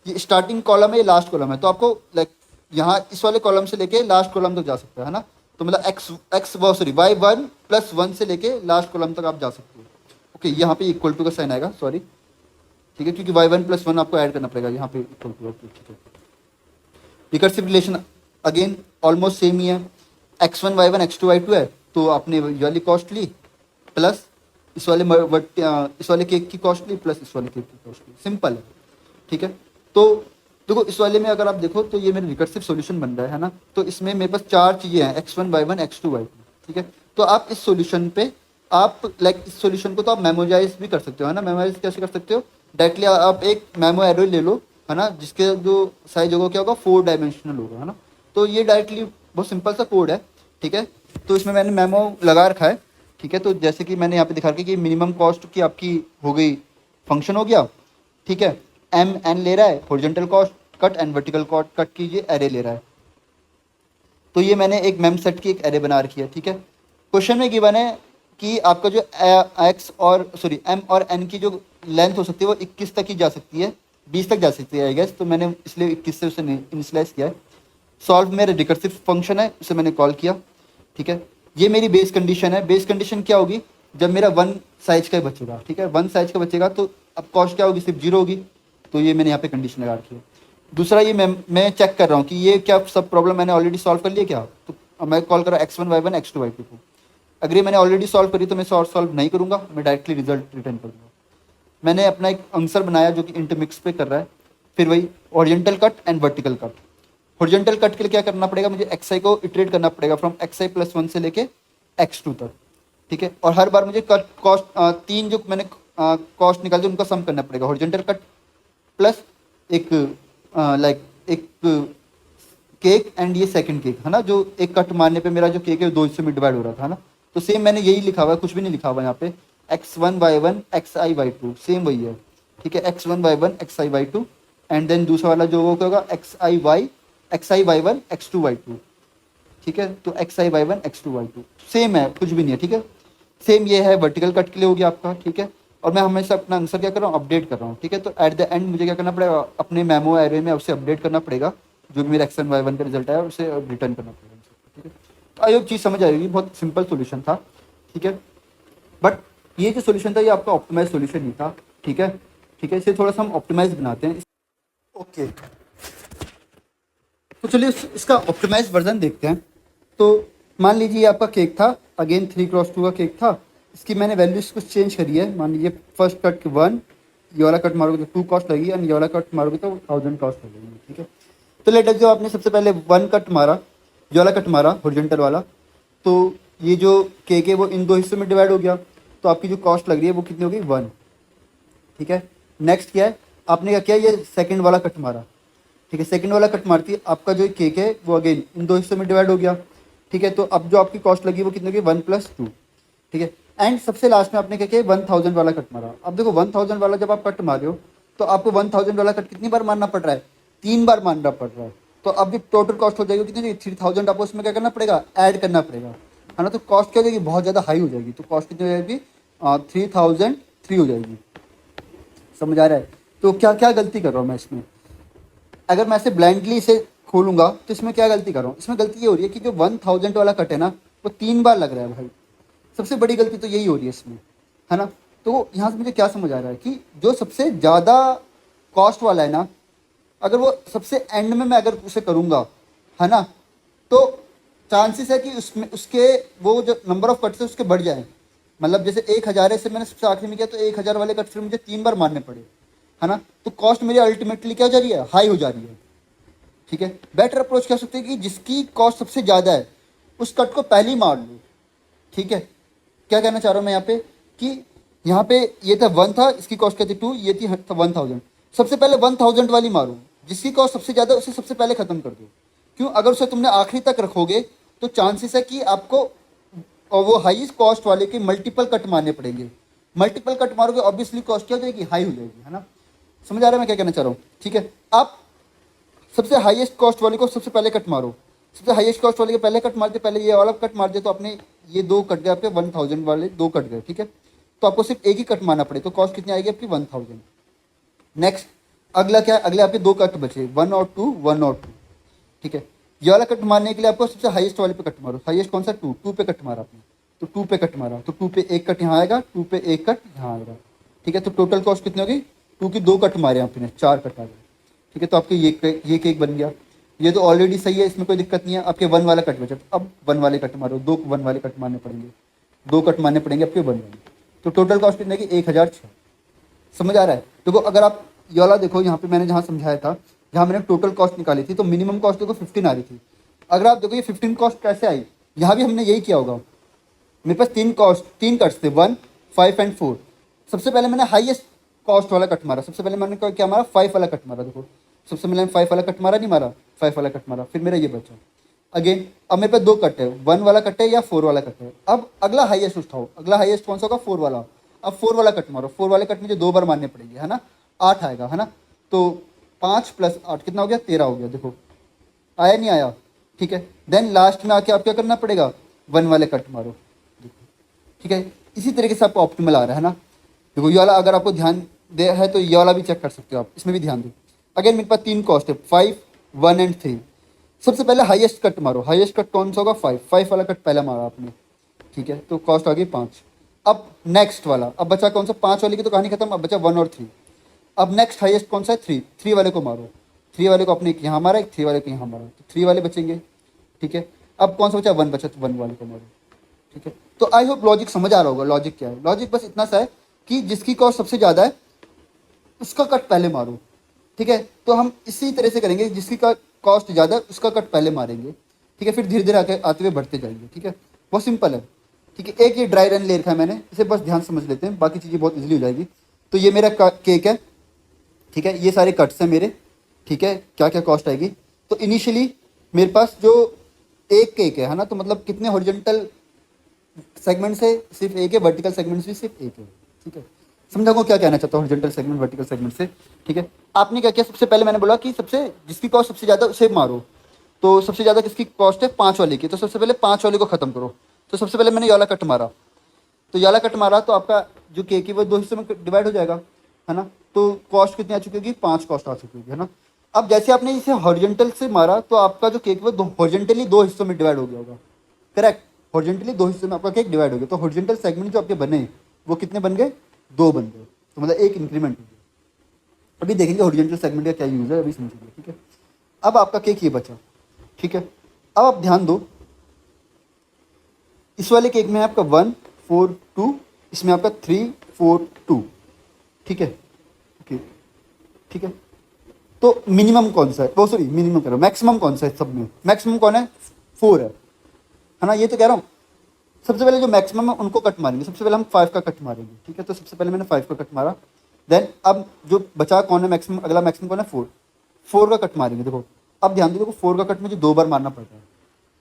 ये स्टार्टिंग कॉलम है, ये लास्ट कॉलम है, तो आपको लाइक यहाँ इस वाले कॉलम से लेके लास्ट कॉलम तक जा सकते है ना। तो मतलब y1 से लेके लास्ट कॉलम तक आप जा सकते हो। ओके, यहाँ पे इक्वल टू का साइन आएगा, सॉरी, ठीक है, क्योंकि y1 + 1 आपको ऐड करना पड़ेगा यहाँ पे इक्वल टू। ठीक है, recursive relation again almost same ही है, x1 y1 x2 y2 है, तो आपने ये वाली कॉस्ट ली प्लस इस वाले केक की कॉस्ट ली प्लस इस वाले केक की कॉस्ट ली, सिंपल है। ठीक है, तो देखो इस वाले में अगर आप देखो तो ये मेरा रिकर्सिव सॉल्यूशन बन रहा है ना, तो इसमें मेरे पास 4 चीज़ें हैं, x1 y1 x2 y2। ठीक है, तो आप इस सॉल्यूशन पे आप लाइक इस सॉल्यूशन को तो आप मेमोराइज भी कर सकते हो, है ना। मेमोराइज कैसे कर सकते हो, डायरेक्टली आप एक मेमो एरो ले लो, है ना, जिसके जो साइज होगा क्या होगा 4 डायमेंशनल होगा, है ना। तो ये डायरेक्टली बहुत सिंपल सा कोड है। ठीक है, तो इसमें मैंने मेमो लगा रखा है। ठीक है, तो जैसे कि मैंने यहाँ पे दिखा रखा है कि मिनिमम कॉस्ट की आपकी हो गई, फंक्शन हो गया। ठीक है, MN ले रहा है, horizontal cost cut and vertical cost cut की ये एरे ले रहा है। तो ये मैंने एक मेम सेट की एक एरे बना रखी है। ठीक है, क्वेश्चन में गिवन है कि आपका जो M और N की जो लेंथ हो सकती है वो 21 तक ही जा सकती है, 20 तक जा सकती है आई गेस, तो मैंने इसलिए 21 से उसे इनिशियलाइज किया है। सॉल्व मेरा रिकर्सिव फंक्शन है, उसे मैंने कॉल किया। ठीक है, ये मेरी बेस कंडीशन है। बेस कंडीशन क्या होगी, जब मेरा 1 साइज का बचेगा। ठीक है, 1 साइज का बचेगा तो अब कॉस्ट क्या होगी, सिर्फ 0 होगी। तो ये मैंने यहाँ पे कंडीशन लगा रखी है। दूसरा ये मैं चेक कर रहा हूँ कि ये क्या सब प्रॉब्लम मैंने ऑलरेडी सॉल्व कर लिया क्या, तो अब मैं कॉल कर रहा हूँ x1 y1 x2 y2 को। अगर ये मैंने ऑलरेडी सॉल्व करी तो मैं सॉल्व नहीं करूँगा, मैं डायरेक्टली रिजल्ट रिटर्न करूँगा। मैंने अपना एक आंसर बनाया जो कि इंटरमिक्स पे कर रहा है। फिर वही horizontal cut and vertical cut. Horizontal cut के लिए क्या करना पड़ेगा, मुझे xi को इटरेट करना पड़ेगा फ्रॉम xi+1 से लेके x2 तक। ठीक है, और हर बार मुझे कट कॉस्ट 3 जो मैंने कॉस्ट निकाल दी उनका सम करना पड़ेगा, हॉरिजॉन्टल कट प्लस एक लाइक एक केक एंड ये सेकंड केक, है ना, जो एक कट मारने पे मेरा जो केक है 2 हिस्से में डिवाइड हो रहा था, है ना। तो सेम मैंने यही लिखा हुआ है, कुछ भी नहीं लिखा हुआ यहाँ पे, x1 y1 xi y2 same वही है। ठीक है, x1 y1 xi y2 and then दूसरा वाला जो वो होगा xi y1 x2 y2। ठीक है, तो xi y1 x2 y2 same है, कुछ भी नहीं है। ठीक है, सेम ये है वर्टिकल कट के लिए हो गया आपका। ठीक है, और मैं हमेशा अपना आंसर क्या कर रहा हूँ, अपडेट कर रहा हूँ। ठीक है, तो एट द एंड मुझे क्या करना पड़ेगा, अपने मेमो एरे में उसे अपडेट करना पड़ेगा, जो भी मेरा x1 y1 का रिजल्ट है उसे रिटर्न करना पड़ेगा। ठीक है, तो आई होप चीज़ समझ आएगी, बहुत सिंपल सोल्यूशन था। ठीक है, बट ये जो सोल्यूशन था ये आपका ऑप्टिमाइज सोल्यूशन नहीं था। ठीक है, ठीक है, इसे थोड़ा सा हम ऑप्टिमाइज बनाते हैं। ओके, तो चलिए इसका ऑप्टिमाइज वर्जन देखते हैं। तो मान लीजिए आपका केक था, अगेन 3x2 का केक था। इसकी मैंने वैल्यूज कुछ चेंज करी है। मान लीजिए फर्स्ट कट 1, ये वाला कट मारोगे तो 2 कॉस्ट लगेगी, एंड ये वाला कट मारोगे तो 1000 कॉस्ट लगेगी। ठीक है, तो लेट अस जो आपने सबसे पहले 1 कट मारा, ये वाला कट मारा हॉरिजॉन्टल वाला, तो ये जो केक है वो इन 2 हिस्सों में डिवाइड हो गया, तो आपकी जो कॉस्ट लग रही है वो कितनी होगी, 1। ठीक है, नेक्स्ट क्या है, आपने क्या किया, ये सेकंड वाला कट मारा। ठीक है, सेकंड वाला कट मारती है, आपका जो केक है वो अगेन इन 2 हिस्सों में डिवाइड हो गया। ठीक है, तो अब जो आपकी कॉस्ट लगी वो कितनी होगी, 1 + 2। ठीक है, एंड सबसे लास्ट में आपने क्या किया, 1000 वाला कट मारा। अब देखो 1000 वाला जब आप कट मार रहे हो तो आपको 1000 वाला कट कितनी बार मारना पड़ रहा है, 3 बार मारना पड़ रहा है। तो अब जो टोटल कॉस्ट हो जाएगी कितनी, 3000 आपको उसमें क्या करना पड़ेगा, ऐड करना पड़ेगा, है ना। तो कॉस्ट क्या हो जाएगी, बहुत ज़्यादा हाई हो जाएगी। तो कॉस्ट कितनी हो जाएगी, 3003 हो जाएगी। समझ आ रहा है। तो क्या क्या गलती कर रहा हूँ मैं इसमें, अगर मैं ऐसे ब्लाइंडली इसे खोलूंगा तो इसमें क्या गलती कर रहा हूँ, इसमें गलती ये हो रही है कि जो 1000 वाला कट है ना वो 3 बार लग रहा है भाई। सबसे बड़ी गलती तो यही हो रही है इसमें, है ना। तो यहाँ से मुझे क्या समझ आ रहा है कि जो सबसे ज़्यादा कॉस्ट वाला है ना, अगर वो सबसे एंड में मैं अगर उसे करूँगा, है ना, तो चांसेस है कि उसमें उसके वो जो नंबर ऑफ कट्स है उसके बढ़ जाए। मतलब जैसे 1000 है, से मैंने सबसे आखिरी में किया तो 1000 वाले कट फिर मुझे 3 बार मारने पड़े, है ना। तो कॉस्ट मेरी अल्टीमेटली क्या हो जा रही है, हाई हो जा रही है। ठीक है, बेटर अप्रोच कह सकते हैं कि जिसकी कॉस्ट सबसे ज़्यादा है उस कट को पहले ही मार लो। ठीक है, क्या कहना चाह रहा हूँ मैं यहाँ पे कि यहाँ पे ये था 1 था, इसकी कॉस्ट क्या थी 2, ये थी 1000। सबसे पहले 1000 वाली मारो, जिसकी कॉस्ट सबसे ज़्यादा उसे सबसे पहले ख़त्म कर दो। क्यों, अगर उसे तुमने आखिरी तक रखोगे तो चांसेस है कि आपको वो हाईएस्ट कॉस्ट वाले के मल्टीपल कट मारने पड़ेंगे। मल्टीपल कट मारोगे ऑब्वियसली कॉस्ट क्या हो जाएगी, हाई हो जाएगी, है ना। समझ आ रहा है मैं क्या कहना चाह रहा हूँ। ठीक है, आप सबसे हाईएस्ट कॉस्ट वाले को सबसे पहले कट मारो, सबसे हाईएस्ट कॉस्ट वाले के पहले कट मारते, पहले ये वाला कट मार दे तो अपने ये 2 कट गए, आपके 1000 वाले 2 कट गए। ठीक है, तो आपको सिर्फ एक ही कट मारना पड़े तो कॉस्ट कितनी आएगी आपकी, 1000। नेक्स्ट अगला क्या है, अगले आपके दो कट बचे, 1 और 2, 1 और 2, ठीक है। ये वाला कट मारने के लिए आपको सबसे हाईएस्ट वाले पे कट मारो। हाईएस्ट कौन सा, 2, 2 पे कट मारा आपने, तो 2 पे कट मारा, तो 2 पे एक कट यहाँ आएगा, 2 पे एक कट यहाँ आएगा, ठीक है। तो टोटल कॉस्ट कितनी होगी, 2 की 2 कट मारे आपने, 4 कट आ गए, ठीक है। तो आपके ये केक बन गया। ये तो ऑलरेडी सही है, इसमें कोई दिक्कत नहीं है। आपके 1 वाला कट बचा, तो अब 1 वाले कट मारो, 2 1 वाले कट मारने पड़ेंगे, 2 कट मारने पड़ेंगे आपके 1 वाले। तो टोटल कॉस्ट कितने की, 1006। समझ आ रहा है। देखो अगर आप ये वाला देखो, यहाँ पे मैंने जहाँ समझाया था, जहाँ मैंने टोटल कॉस्ट निकाली थी, तो मिनिमम कॉस्ट देखो 15 आ रही थी। अगर आप देखो ये 15 कॉस्ट कैसे आई, यहाँ भी हमने यही किया होगा। मेरे पास 3 कट्स थे, 1, 5 एंड 4। सबसे पहले मैंने हाईएस्ट कॉस्ट वाला कट मारा, सबसे पहले मैंने क्या मारा, 5 वाला कट मारा। देखो सबसे पहले 5 वाला कट मारा, नहीं मारा, 5 वाला कट मारा, फिर मेरा ये बचा। अगेन अब मेरे पास 2 कट है, 1 वाला कट है या 4 वाला कट है। अब अगला हाईएस्ट उठाओ, अगला हाईएस्ट कौन सा होगा, 4 वाला। अब 4 वाला कट मारो, 4 वाले कट मुझे 2 बार मारने पड़ेंगे, है ना, 8 आएगा, है ना। तो 5 + 8 कितना हो गया, 13 हो गया। देखो आया नहीं आया, ठीक है। देन लास्ट में आके आप क्या करना पड़ेगा, 1 वाले कट मारो, देखो, ठीक है। इसी तरीके से आपको ऑप्टिमल आ रहा है ना। देखो ये वाला अगर आपको ध्यान दे है तो ये वाला भी चेक कर सकते हो आप, इसमें भी ध्यान दो। अगेन मेरे पास 3 कॉस्ट है, 5, 1 एंड 3। सबसे पहले हाईएस्ट कट मारो, हाईएस्ट कट कौन सा होगा, 5 वाला कट पहला मारा आपने, ठीक है। तो कॉस्ट आ गई 5। अब नेक्स्ट वाला, अब बचा कौन सा, 5 वाले की तो कहानी खत्म, अब बचा 1 और 3। अब नेक्स्ट हाईएस्ट कौन सा है, 3 वाले को मारो, 3 वाले को अपने एक यहाँ मारा, एक 3 वाले को यहाँ मारा, तो 3 वाले बचेंगे, ठीक है। अब कौन सा बचा, 1 बचा, तो 1 वाले को मारो, ठीक है। तो आई होप लॉजिक समझ आ रहा होगा। लॉजिक क्या है, लॉजिक बस इतना सा है कि जिसकी कॉस्ट सबसे ज़्यादा है उसका कट पहले मारो, ठीक है। तो हम इसी तरह से करेंगे, जिसकी कॉस्ट ज़्यादा है उसका कट पहले मारेंगे, ठीक है। फिर धीरे धीरे आते हुए बढ़ते जाएंगे, ठीक है। बहुत सिंपल है, ठीक है। एक ये ड्राई रन ले रखा है मैंने, इसे बस ध्यान समझ लेते हैं, बाकी चीज़ें बहुत ईजिली हो जाएगी। तो ये मेरा केक है, ठीक है। ये सारे कट्स हैं मेरे, ठीक है। क्या क्या कॉस्ट आएगी, तो इनिशियली मेरे पास जो एक केक है ना, तो मतलब कितने हॉरिजॉन्टल सेगमेंट से सिर्फ एक है, वर्टिकल सेगमेंट भी सिर्फ एक है, ठीक है। समझा को क्या कहना चाहता हूँ हॉरिजॉन्टल सेगमेंट वर्टिकल सेगमेंट से, ठीक है। आपने क्या किया, सबसे पहले मैंने बोला कि सबसे जिसकी कॉस्ट सबसे ज़्यादा उसे मारो। तो सबसे ज़्यादा किसकी कॉस्ट है, 5 वाले की, तो सबसे पहले 5 वाले को ख़त्म करो। तो सबसे पहले मैंने ये वाला कट मारा, तो ये वाला कट मारा, तो आपका जो केक है वो 2 हिस्सों में डिवाइड हो जाएगा, है ना। तो कॉस्ट कितनी आ चुकी होगी, 5 कॉस्ट आ चुकी होगी, है ना। अब जैसे आपने इसे हॉरिजॉन्टल से मारा, तो आपका जो केक वो हॉरिजॉन्टली 2 हिस्सों में डिवाइड हो गया होगा, करेक्ट। हॉरिजॉन्टली 2 हिस्सों में आपका केक डिवाइड हो गया। तो हॉरिजॉन्टल सेगमेंट जो आपके बने वो कितने बन गए, 2 बन गए, तो मतलब एक इंक्रीमेंट हो गया। अभी देखेंगे हॉरिजॉन्टल सेगमेंट का क्या यूज़ है, अभी समझेंगे, ठीक है। अब आपका केक ये बचा, ठीक है। अब आप ध्यान दो, इस वाले केक में आपका 1, 4, 2, इसमें आपका 3, 4, 2, ठीक है, ओके, ठीक है। तो मिनिमम कौन सा है, वो सॉरी मिनिमम करो, मैक्सिमम कौन सा है सब में, मैक्सिमम कौन है, 4 है ना। ये तो कह रहा हूँ सबसे पहले जो मैक्सिमम है उनको कट मारेंगे। सबसे पहले हम 5 का कट मारेंगे, ठीक है। तो सबसे पहले मैंने 5 का कट मारा। देन अब जो बचा कौन है मैक्सिमम, अगला मैक्सिमम कौन है, 4 का कट मारेंगे। देखो अब ध्यान दो, देखो 4 का कट मुझे 2 बार मारना पड़ता है।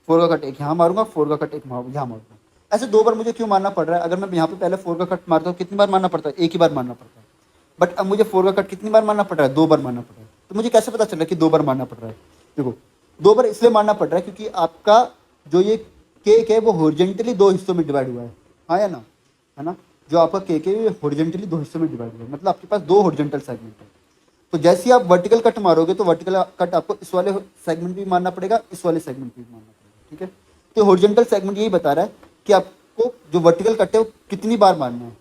4 का कट एक यहाँ मारूंगा, 4 का कट एक यहाँ मारूंगा। ऐसे 2 बार मुझे क्यों मारना पड़ रहा है, अगर मैं यहाँ पे पहले 4 का कट मारता हूँ कितनी बार मारना पड़ता है, एक ही बार मारना पड़ता है। बट अब मुझे 4 का कट कितनी बार मारना पड़ रहा है, 2 बार मारना पड़ रहा है। तो मुझे कैसे पता चल रहा है कि 2 बार मारना पड़ रहा है, देखो 2 बार इसलिए मारना पड़ रहा है क्योंकि आपका जो ये केक है वो हॉरिजॉन्टली 2 हिस्सों में डिवाइड हुआ है, हाँ या ना, है ना। जो आपका केक है ये हॉरिजॉन्टली 2 हिस्सों में डिवाइड हुआ है, मतलब आपके पास 2 हॉरिजॉन्टल सेगमेंट है। तो जैसे ही आप वर्टिकल कट मारोगे तो वर्टिकल कट आपको इस वाले सेगमेंट भी मारना पड़ेगा, इस वाले सेगमेंट भी मारना पड़ेगा, ठीक है। तो हॉरिजॉन्टल सेगमेंट यही बता रहा है कि आपको जो वर्टिकल कट है वो कितनी बार मारना है,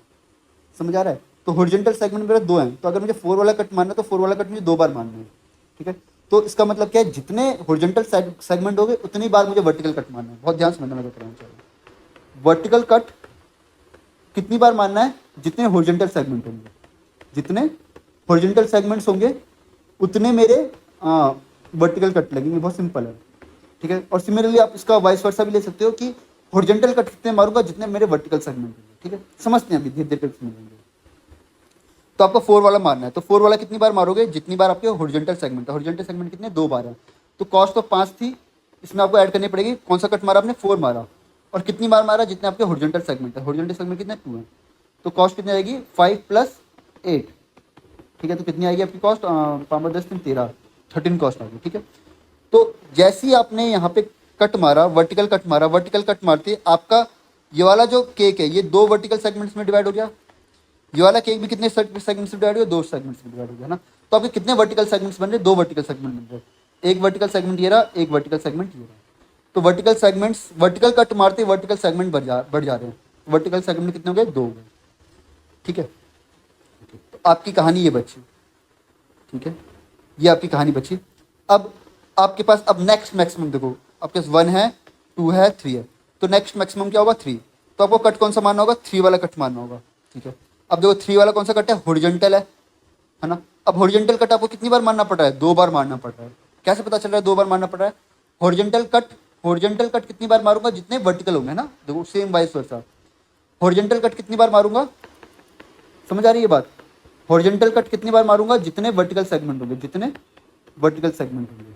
समझ आ रहा है। तो हॉरिजॉन्टल सेगमेंट मेरे 2 हैं, तो अगर मुझे 4 वाला कट मारना है तो 4 वाला कट मुझे 2 बार मारना है, ठीक है। तो इसका मतलब क्या है, जितने हॉरिजॉन्टल सेगमेंट हो गए उतनी बार मुझे वर्टिकल कट मारना है। बहुत ध्यान से समझना लगा चाहिए, वर्टिकल कट कितनी बार मारना है, जितने हॉरिजॉन्टल सेगमेंट होंगे, जितने हॉरिजॉन्टल सेगमेंट्स होंगे उतने मेरे वर्टिकल कट लगेंगे। बहुत सिंपल है, ठीक है। और सिमिलरली आप इसका वाइस वर्सा भी ले सकते हो कि हॉरिजॉन्टल कट कितने मारूंगा जितने मेरे वर्टिकल सेगमेंट होंगे, ठीक है। समझते हैं अभी धीरे धीरे समझेंगे। तो आपको 4 वाला मारना है, तो 4 वाला कितनी बार मारोगे, जितनी बार आपके हॉरिजॉन्टल सेगमेंट है। हॉरिजॉन्टल सेगमेंट कितने, 2 बार है। तो कॉस्ट तो 5 थी, इसमें आपको ऐड करनी पड़ेगी। कौन सा कट मारा आपने, 4 मारा, और कितनी बार मारा, जितने आपके हॉरिजॉन्टल सेगमेंट है। हॉरिजॉन्टल सेगमेंट कितने, 2 है। तो कॉस्ट कितनी आएगी, 5 + 8, ठीक है। तो कितनी आएगी आपकी कॉस्ट, 5 × 10 = 13, 13 कॉस्ट आ गई, ठीक है। तो जैसे ही आपने यहाँ पे कट मारा, वर्टिकल कट मारा, वर्टिकल कट मारते आपका ये वाला जो केक है ये 2 वर्टिकल सेगमेंट्स में डिवाइड हो गया, ये वाला केक भी कितने सेगमेंट्स में डिवाइड हो गया, 2 सेगमेंट्स में डिवाइड हो गया ना। तो आपके कितने वर्टिकल सेगमेंट्स बन रहे, 2 वर्टिकल सेगमेंट बन रहे, एक वर्टिकल सेगमेंट ये रहा, एक वर्टिकल सेगमेंट ये रहा। तो वर्टिकल सेगमेंट्स, वर्टिकल कट मारते वर्टिकल सेगमेंट बढ़ जा रहे हैं। वर्टिकल सेगमेंट कितने हो गए, 2 हो गए, ठीक है। तो आपकी कहानी ये बची, ठीक है, ये आपकी कहानी बची। अब आपके पास अब नेक्स्ट मैक्सिमम देखो, आपके पास 1 है, 2 है, 3 है, तो नेक्स्ट मैक्सिमम क्या होगा, 3। तो आपको कट कौन सा मारना होगा, 3 वाला कट मारना होगा, ठीक है। अब देखो 3 वाला कौन सा कट है, हॉरिजॉन्टल है ना। अब हॉरिजॉन्टल कट आपको कितनी बार मारना पड़ रहा है, 2 बार मारना पड़ रहा है। कैसे पता चल रहा है 2 बार मारना पड़ रहा है, हॉरिजॉन्टल कट कितनी बार मारूंगा, जितने वर्टिकल होंगे ना, देखो same vice versa. Horizontal cut कितनी बार मारूंगा, समझ आ रही है बात, हॉरिजॉन्टल कट कितनी बार मारूंगा, जितने वर्टिकल सेगमेंट होंगे, जितने वर्टिकल सेगमेंट होंगे,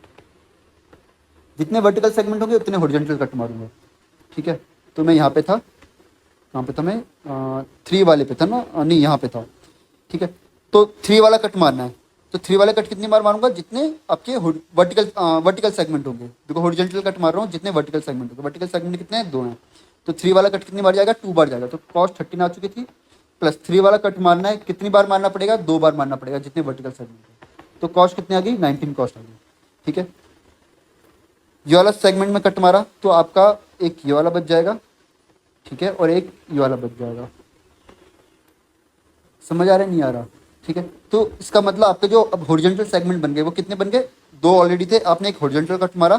जितने वर्टिकल सेगमेंट होंगे उतने हॉरिजॉन्टल कट मारूंगा, ठीक है। तो मैं यहाँ पे था, कहाँ पे था मैं, 3 वाले पे था ना, नहीं यहाँ पे था, ठीक है। तो 3 वाला कट मारना है, तो 3 वाला कट कितनी बार मारूंगा, जितने आपके वर्टिकल सेगमेंट होंगे। देखो हॉरिजॉन्टल कट मार रहा हूँ, जितने वर्टिकल सेगमेंट होंगे, वर्टिकल सेगमेंट कितने हैं, 2 हैं। तो 3 वाला कट कितनी बार जाएगा, 2 बार जाएगा। तो कॉस्ट 13 आ चुकी थी, प्लस 3 वाला कट मारना है, कितनी बार मारना पड़ेगा, 2 बार मारना पड़ेगा, जितने वर्टिकल सेगमेंट है। तो कॉस्ट कितनी आ गई, 19 कॉस्ट आ गई, ठीक है। ये वाला सेगमेंट में कट मारा तो आपका एक ये वाला बच जाएगा, ठीक है, और एक ये वाला बच जाएगा। समझ आ रहा है, नहीं आ रहा, ठीक है। तो इसका मतलब आपके जो अब हॉरिजॉन्टल सेगमेंट बन गए वो कितने बन गए, 2 ऑलरेडी थे, आपने एक हॉरिजॉन्टल कट मारा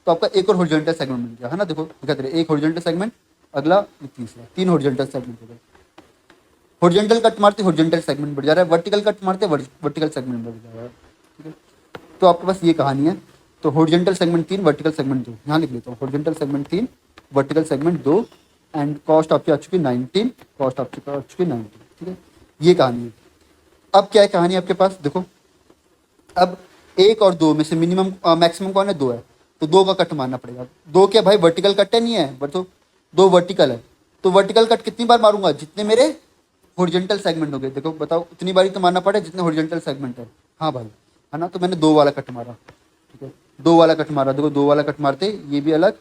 तो आपका एक और हॉरिजॉन्टल सेगमेंट बन गया, है ना। देखो दिखाते रहे, एक हॉरिजॉन्टल सेगमेंट, अगला तीसरा, 3 हॉरिजॉन्टल सेगमेंट हो गए। हॉरिजॉन्टल कट मारते हॉरिजॉन्टल सेगमेंट बढ़ जा रहा है, वर्टिकल कट मारते वर्टिकल सेगमेंट बढ़ जा रहा है, ठीक है। तो आपके पास ये कहानी है। तो हॉरिजॉन्टल सेगमेंट 3, वर्टिकल सेगमेंट 2, यहाँ लिख लेता हूँ, horizontal segment 3, vertical segment 2, and cost आपकी आ चुकी 19, कॉस्ट आपकी आ चुकी 19, ठीक है। ये कहानी है। अब क्या है कहानी आपके पास, देखो अब 1 और 2 में से मिनिमम मैक्सिमम कौन है, 2 है, तो 2 का कट मारना पड़ेगा। 2 क्या भाई, वर्टिकल कट है, नहीं है, बट तो 2 वर्टिकल है। तो वर्टिकल कट कितनी बार मारूंगा, जितने मेरे हॉरिजॉन्टल सेगमेंट हो गए। देखो बताओ, उतनी बारी तो मारना पड़े जितने हॉरिजॉन्टल सेगमेंट है, हाँ भाई, है ना। तो मैंने 2 वाला कट मारा, ठीक है, 2 वाला कट मारा। देखो 2 वाला कट मारते ये भी अलग,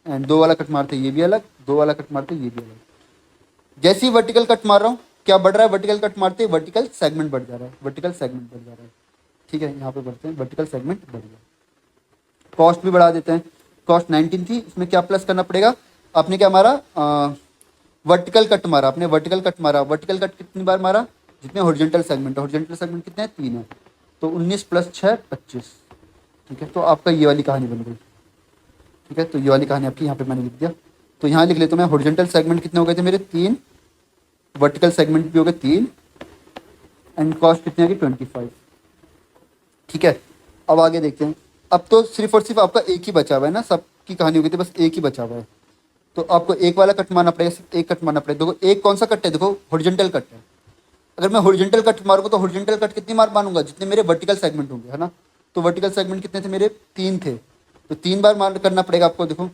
एंड 2 वाला कट मारते ये भी अलग, 2 वाला कट मारते ये भी अलग। जैसे ही वर्टिकल कट मार रहा हूँ, क्या बढ़ रहा है, वर्टिकल कट मारते वर्टिकल सेगमेंट बढ़ जा रहा है, वर्टिकल सेगमेंट बढ़ जा रहा है, ठीक है। यहाँ पे बढ़ते हैं, वर्टिकल सेगमेंट बढ़ गया। कॉस्ट भी बढ़ा देते हैं, कॉस्ट 19 थी, इसमें क्या प्लस करना पड़ेगा, आपने क्या मारा, वर्टिकल कट मारा, आपने वर्टिकल कट मारा। वर्टिकल कट कितनी बार मारा, जितने हॉरिजॉन्टल सेगमेंट है, हॉरिजॉन्टल सेगमेंट कितने हैं, 3 है। तो 19 + 6 25, ठीक है। तो आपका ये वाली कहानी बन गई, ठीक है। तो ये वाली कहानी आपकी यहाँ पे मैंने लिख दिया। तो यहाँ लिख लेता हूँ मैं, हॉरिजॉन्टल सेगमेंट कितने हो गए थे मेरे, 3, वर्टिकल सेगमेंट भी हो गए 3, एंड कॉस्ट कितनी आ गई, 25, ठीक है। अब आगे देखते हैं। अब तो सिर्फ और सिर्फ आपका एक ही बचा हुआ है ना, सबकी कहानी हो गई थी, बस एक ही बचा हुआ है। तो आपको एक वाला कट मारना पड़ेगा, सिर्फ एक कट मारना पड़ेगा। देखो एक कौन सा कट है, देखो हॉरिजॉन्टल कट है। अगर मैं हॉरिजॉन्टल कट मारूंगा तो हॉरिजॉन्टल कट कितनी बार मारूंगा, जितने मेरे वर्टिकल सेगमेंट होंगे, है ना। तो वर्टिकल सेगमेंट कितने थे मेरे, 3 थे, तो 3 बार मार करना पड़ेगा आपको। देखो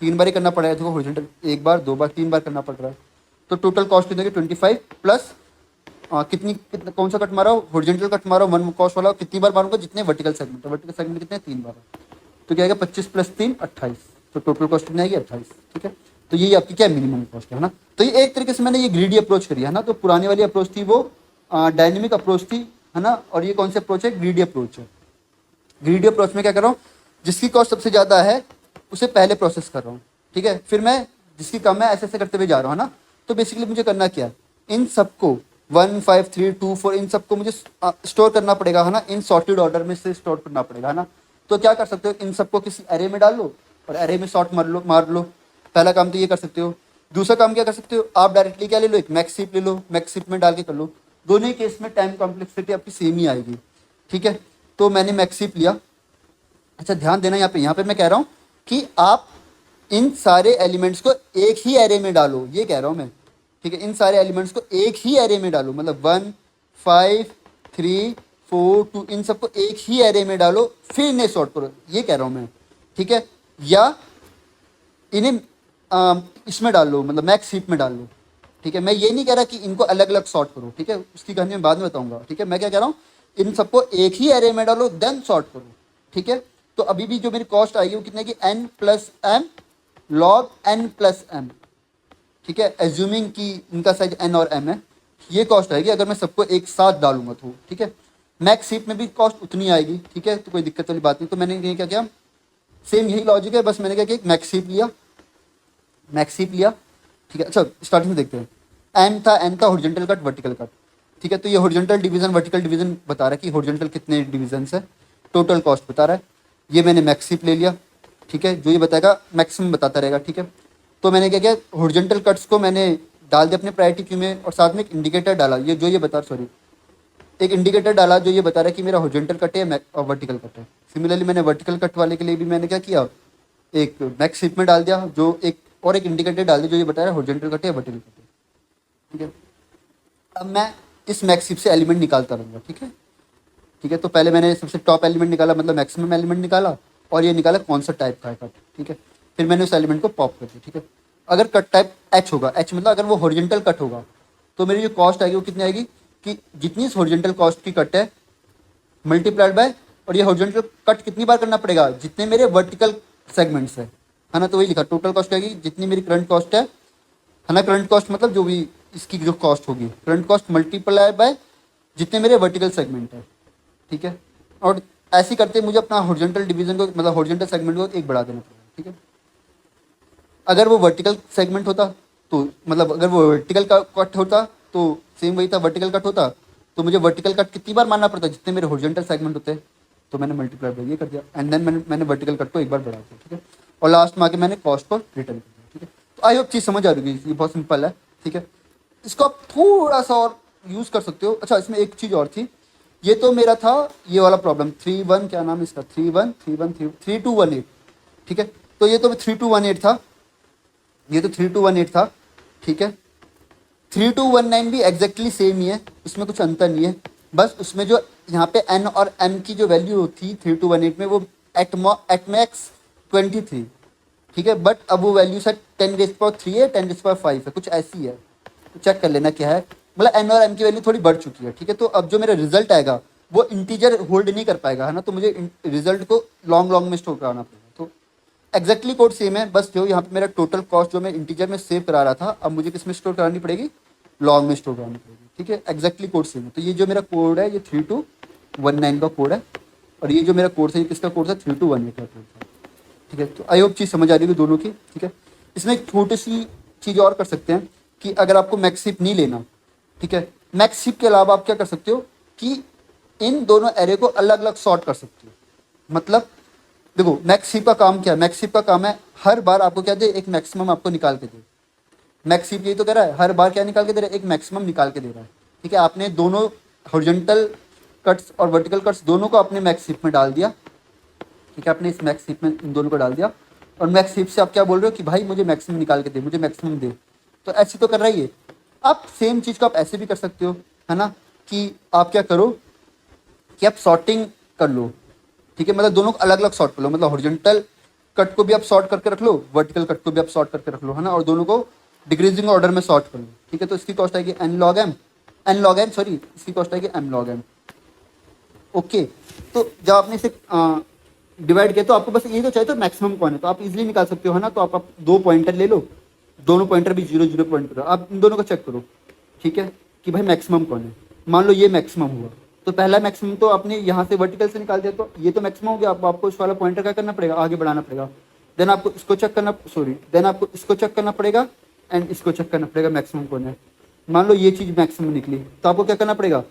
3 बार ही करना पड़ेगा। देखो हॉरिजॉन्टल 1 बार, 2 बार, 3 बार करना पड़ रहा है। तो टोटल कॉस्ट कितनी होगी, 25 प्लस कितना कौन सा कट मारा, हॉरिजॉन्टल कट मारा 1 कॉस्ट वाला, कितनी बार मारूंगा, जितने वर्टिकल सेगमेंट है। वर्टिकल सेगमेंट कितने, 3 बार। तो क्या आएगा, 25 + 3 28, तो टोटल कॉस्ट कितनी आएगी, 28, ठीक है। तो ये आपकी क्या मिनिमम कॉस्ट है ना। तो ये एक तरीके से मैंने ये ग्रीडी अप्रोच करी है ना। तो पुरानी वाली अप्रोच थी वो डायनेमिक अप्रोच थी, है ना, और ये कौन सी अप्रोच है, ग्रीडी अप्रोच है। ग्रीडी अप्रोच में क्या कर रहा हूँ, जिसकी कॉस्ट सबसे ज़्यादा है उसे पहले प्रोसेस कर रहा हूँ, ठीक है। फिर मैं जिसकी कम है ऐसे ऐसे करते हुए जा रहा हूँ, है ना। तो बेसिकली मुझे करना क्या है, इन सबको 1 5 3 2 4 इन सबको मुझे स्टोर करना पड़ेगा, है ना। इन सॉर्टेड ऑर्डर में से स्टोर करना पड़ेगा, है ना। तो क्या कर सकते हो, इन सबको किसी एरे में डाल लो और एरे में सॉर्ट मार लो। पहला काम तो ये कर सकते हो। दूसरा काम क्या कर सकते हो, आप डायरेक्टली क्या ले लो, एक मैक्स हीप ले लो, मैक्स हीप में डाल के कर लो। दोनों ही केस में टाइम कॉम्प्लेक्सिटी आपकी सेम ही आएगी, ठीक है। तो मैंने मैक्स हीप लिया। अच्छा ध्यान देना, यहाँ पे मैं कह रहा हूँ कि आप इन सारे एलिमेंट्स को एक ही एरे में डालो, ये कह रहा हूँ मैं, ठीक है। इन सारे एलिमेंट्स को एक ही एरे में डालो, मतलब 1 5 3 4 2 इन सबको एक ही एरे में डालो, फिर इन्हें सॉर्ट करो, ये कह रहा हूँ मैं, ठीक है। या इन्हें इसमें डाल लो, मतलब मैक्स हीप में डाल लो, ठीक है। मैं ये नहीं कह रहा कि इनको अलग अलग सॉर्ट करो, ठीक है, उसकी कहानी मैं बाद में बताऊंगा, ठीक है। मैं क्या कह रहा हूँ, इन सबको एक ही एरे में डालो देन सॉर्ट करो, ठीक है। तो अभी भी जो मेरी कॉस्ट आएगी वो कितने की, n + m log n + m, ठीक है। एज्यूमिंग कि इनका साइज n और m है, ये कॉस्ट आएगी अगर मैं सबको एक साथ डालूंगा तो, ठीक है। मैक्स हीप में भी कॉस्ट उतनी आएगी, ठीक है, तो कोई दिक्कत वाली बात नहीं। तो मैंने ये क्या किया, सेम यही लॉजिक है, बस मैंने क्या किया, मैक्स हीप लिया, मैक्स हीप लिया, ठीक है। अच्छा स्टार्टिंग में देखते हैं, एन था हॉरिजॉन्टल कट वर्टिकल कट, ठीक है। तो ये हॉरिजॉन्टल डिवीजन वर्टिकल डिवीजन बता रहा है कि हॉरिजॉन्टल कितने डिवीजन है, टोटल कॉस्ट बता रहा है। ये मैंने मैक्स हीप ले लिया, ठीक है, जो ये बताएगा मैक्सिमम बताता रहेगा, ठीक है। तो मैंने क्या किया, हॉरिजॉन्टल कट्स को मैंने डाल दिया अपने प्रायोरिटी क्यू में, और साथ में एक इंडिकेटर डाला, ये जो ये बता, सॉरी एक इंडिकेटर डाला जो ये बता रहा है कि मेरा हॉरिजॉन्टल कट है और वर्टिकल कट है। सिमिलरली मैंने वर्टिकल कट वाले के लिए भी मैंने क्या किया, एक मैक्स हीप में डाल दिया, जो एक और एक इंडिकेटर डाल दिया जो ये बता रहा है हॉरिजॉन्टल कट है वर्टिकल कट है, ठीक है। अब मैं इस मैक्स हीप से एलिमेंट निकालता रहूँगा, ठीक है, ठीक है। तो पहले मैंने सबसे टॉप एलिमेंट निकाला, मतलब मैक्सिमम एलिमेंट निकाला, और ये निकाला कौन सा टाइप का है कट, ठीक है। फिर मैंने उस एलिमेंट को पॉप कर दिया, ठीक है। अगर कट टाइप एच होगा, एच मतलब अगर वो हॉरिजॉन्टल कट होगा, तो मेरी जो कॉस्ट आएगी वो कितनी आएगी, कि जितनी इस हॉरिजॉन्टल कॉस्ट की कट है मल्टीप्लाइड बाय, और ये हॉरिजॉन्टल कट कितनी बार करना पड़ेगा, जितने मेरे वर्टिकल सेगमेंट्स है ना। तो वही लिखा, टोटल कॉस्ट आएगी जितनी मेरी करंट कॉस्ट है ना। करंट कॉस्ट मतलब जो भी इसकी जो कॉस्ट होगी, करंट कॉस्ट मल्टीप्लाई बाय जितने मेरे वर्टिकल सेगमेंट है, ठीक है। और ऐसे करते मुझे अपना हॉरिजॉन्टल डिवीजन को, मतलब हॉरिजॉन्टल सेगमेंट को एक बढ़ा देना पड़ेगा, ठीक है। अगर वो वर्टिकल सेगमेंट होता तो, मतलब अगर वो वर्टिकल का कट होता तो सेम वही था, वर्टिकल कट होता तो मुझे वर्टिकल कट कितनी बार मानना पड़ता, जितने मेरे हॉरिजॉन्टल सेगमेंट होते हैं। तो मैंने मल्टीप्लाई बाय ये कर दिया, एंड देन मैंने वर्टिकल कट को एक बार बढ़ा दिया, ठीक है। और लास्ट में आके मैंने कॉस्ट को रिटर्न कर दिया, ठीक है। तो आई होप चीज़ समझ आ रही है, ये बहुत सिंपल है, ठीक है। इसको आप थोड़ा सा और यूज़ कर सकते हो। अच्छा इसमें एक चीज़ और थी, ये तो मेरा था ये वाला प्रॉब्लम 3-1, क्या नाम है इसका, 3-1-3-1-3-3218, ठीक है। तो ये तो 3218 था, ये तो 3218 था, ठीक है। 3219 भी एग्जैक्टली सेम ही है, उसमें कुछ अंतर नहीं है। बस उसमें जो यहाँ पे एन और एम की जो वैल्यू होती 3218 में, वो एट मैक्स 23, ठीक है। बट अब वो वैल्यू सर 10⁻³ है, 10⁻⁵ है, कुछ ऐसी है। तो चेक कर लेना क्या है, मतलब एन और एम की वैल्यू थोड़ी बढ़ चुकी है, ठीक है। तो अब जो मेरा रिजल्ट आएगा वो इंटीजर होल्ड नहीं कर पाएगा, है ना। तो मुझे रिजल्ट को लॉन्ग में स्टोर कराना पड़ेगा। तो एग्जैक्टली कोड सेम है, बस जो यहाँ पे मेरा टोटल कॉस्ट जो मैं इंटीजर में सेव करा रहा था, अब मुझे किस में स्टोर करानी पड़ेगी, लॉन्ग में स्टोर करानी पड़ेगी, ठीक है। एग्जैक्टली कोड सेम है। तो ये जो मेरा कोड है ये 3219 का कोड है, और ये जो मेरा कोड था ये किसका कोड था, 3218 का कोड था, ठीक है। तो आई होप चीज़ समझ आ रही है दोनों की, ठीक है। इसमें एक छोटी सी चीज़ और कर सकते हैं कि अगर आपको मैक्स हीप नहीं लेना, ठीक है, मैक्स हीप के अलावा आप क्या कर सकते हो कि इन दोनों एरे को अलग अलग सॉर्ट कर सकते हो। मतलब देखो मैक्स हीप का काम क्या है, मैक्स हीप का काम है हर बार आपको क्या दे, एक मैक्सिमम आपको निकाल के दे। मैक्स हीप यही तो कह रहा है, हर बार क्या निकाल के दे रहा है, एक मैक्सिमम निकाल के दे रहा है, ठीक है। आपने दोनों हॉरिजॉन्टल कट्स और वर्टिकल कट्स दोनों को अपने मैक्स हीप में डाल दिया, ठीक है। आपने इस मैक्स हीप में इन दोनों को डाल दिया, और मैक्स हीप से आप क्या बोल रहे हो कि भाई मुझे मैक्सिमम निकाल के दे, मुझे मैक्सिमम दे। तो ऐसे तो कर रहा ही है। आप सेम चीज़ को आप ऐसे भी कर सकते हो, है ना, कि आप क्या करो कि आप सॉर्टिंग कर लो, ठीक है। मतलब दोनों को अलग अलग सॉर्ट कर लो, मतलब हॉरिजॉन्टल कट को भी आप सॉर्ट करके रख लो, वर्टिकल कट को भी आप सॉर्ट करके रख लो, है ना, और दोनों को डिक्रीजिंग ऑर्डर में सॉर्ट कर लो, ठीक है। तो इसकी कॉस्ट आएगी इसकी कॉस्ट आएगी m log m, ओके। तो जब आपने इसे डिवाइड किया तो आपको बस ये तो चाहिए तो मैक्सिमम कौन है, तो आप इजीली निकाल सकते हो, है ना। तो आप 2 पॉइंटर ले लो, दोनों पॉइंटर भी 0 0 पॉइंट करो, आप इन दोनों को चेक करो, ठीक है, कि भाई मैक्सिमम कौन है। मान लो ये मैक्सिमम हुआ, तो पहला मैक्सिमम तो आपने यहाँ से वर्टिकल से निकाल दिया, तो ये तो मैक्सिमम हो गया। आपको इस वाला पॉइंटर क्या करना पड़ेगा, आगे बढ़ाना पड़ेगा। देन आपको इसको चेक करना पड़ेगा, एंड इसको चेक करना पड़ेगा मैक्सिमम कौन है। मान लो ये चीज़ मैक्सिमम निकली, तो आपको क्या करना पड़ेगा,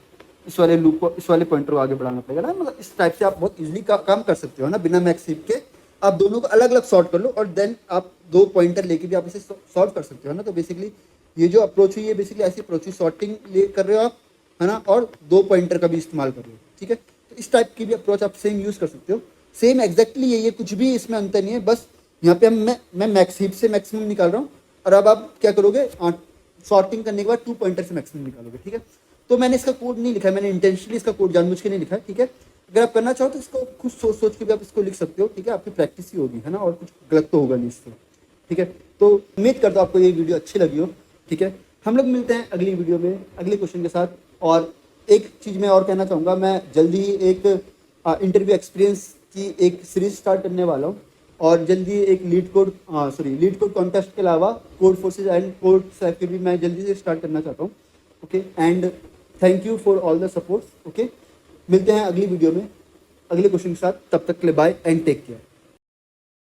इस वाले लूप को, इस वाले पॉइंटर को आगे बढ़ाना पड़ेगा ना। मतलब इस टाइप से आप बहुत इजीली काम कर सकते हो ना, बिना मैक्स हीप के। आप दोनों को अलग अलग सॉर्ट कर लो, और देन आप 2 पॉइंटर लेके भी आप इसे सॉल्व कर सकते हो ना। तो बेसिकली ये जो अप्रोच है, ये बेसिकली ऐसी अप्रोच है, सॉर्टिंग ले कर रहे हो आप, है ना, और 2 पॉइंटर का भी इस्तेमाल कर रहे हो, ठीक है। तो इस टाइप की भी अप्रोच आप सेम यूज़ कर सकते हो। सेम एग्जैक्टली ये कुछ भी इसमें अंतर नहीं है, बस यहाँ पे मैं मैक्स हीप से मैक्सिमम निकाल रहा हूँ, और अब आप क्या करोगे, सॉर्टिंग करने के बाद 2 पॉइंटर से मैक्सिमम निकालोगे, ठीक है। तो मैंने इसका कोड नहीं लिखा है, मैंने इंटेंशनली इसका कोड जानबूझ के नहीं लिखा है, ठीक है। अगर आप करना चाहो तो इसको खुद सोच के भी आप इसको लिख सकते हो, ठीक है। आपकी प्रैक्टिस ही होगी, है ना, और कुछ गलत तो होगा नहीं इससे, ठीक है। तो उम्मीद करता हूँ आपको ये वीडियो अच्छी लगी हो, ठीक है। हम लोग मिलते हैं अगली वीडियो में अगले क्वेश्चन के साथ। और एक चीज़ मैं और कहना चाहूँगा, मैं जल्दी ही एक इंटरव्यू एक्सपीरियंस की एक सीरीज स्टार्ट करने वाला हूँ, और जल्दी एक लीड कोड कॉन्टेस्ट के अलावा कोड फोर्सेज एंड कोड सैफिर भी मैं जल्दी से स्टार्ट करना चाहता हूँ। Okay and thank you for all the support. Okay, मिलते हैं अगली वीडियो में अगले क्वेश्चन के साथ, तब तक के लिए बाय एंड टेक केयर।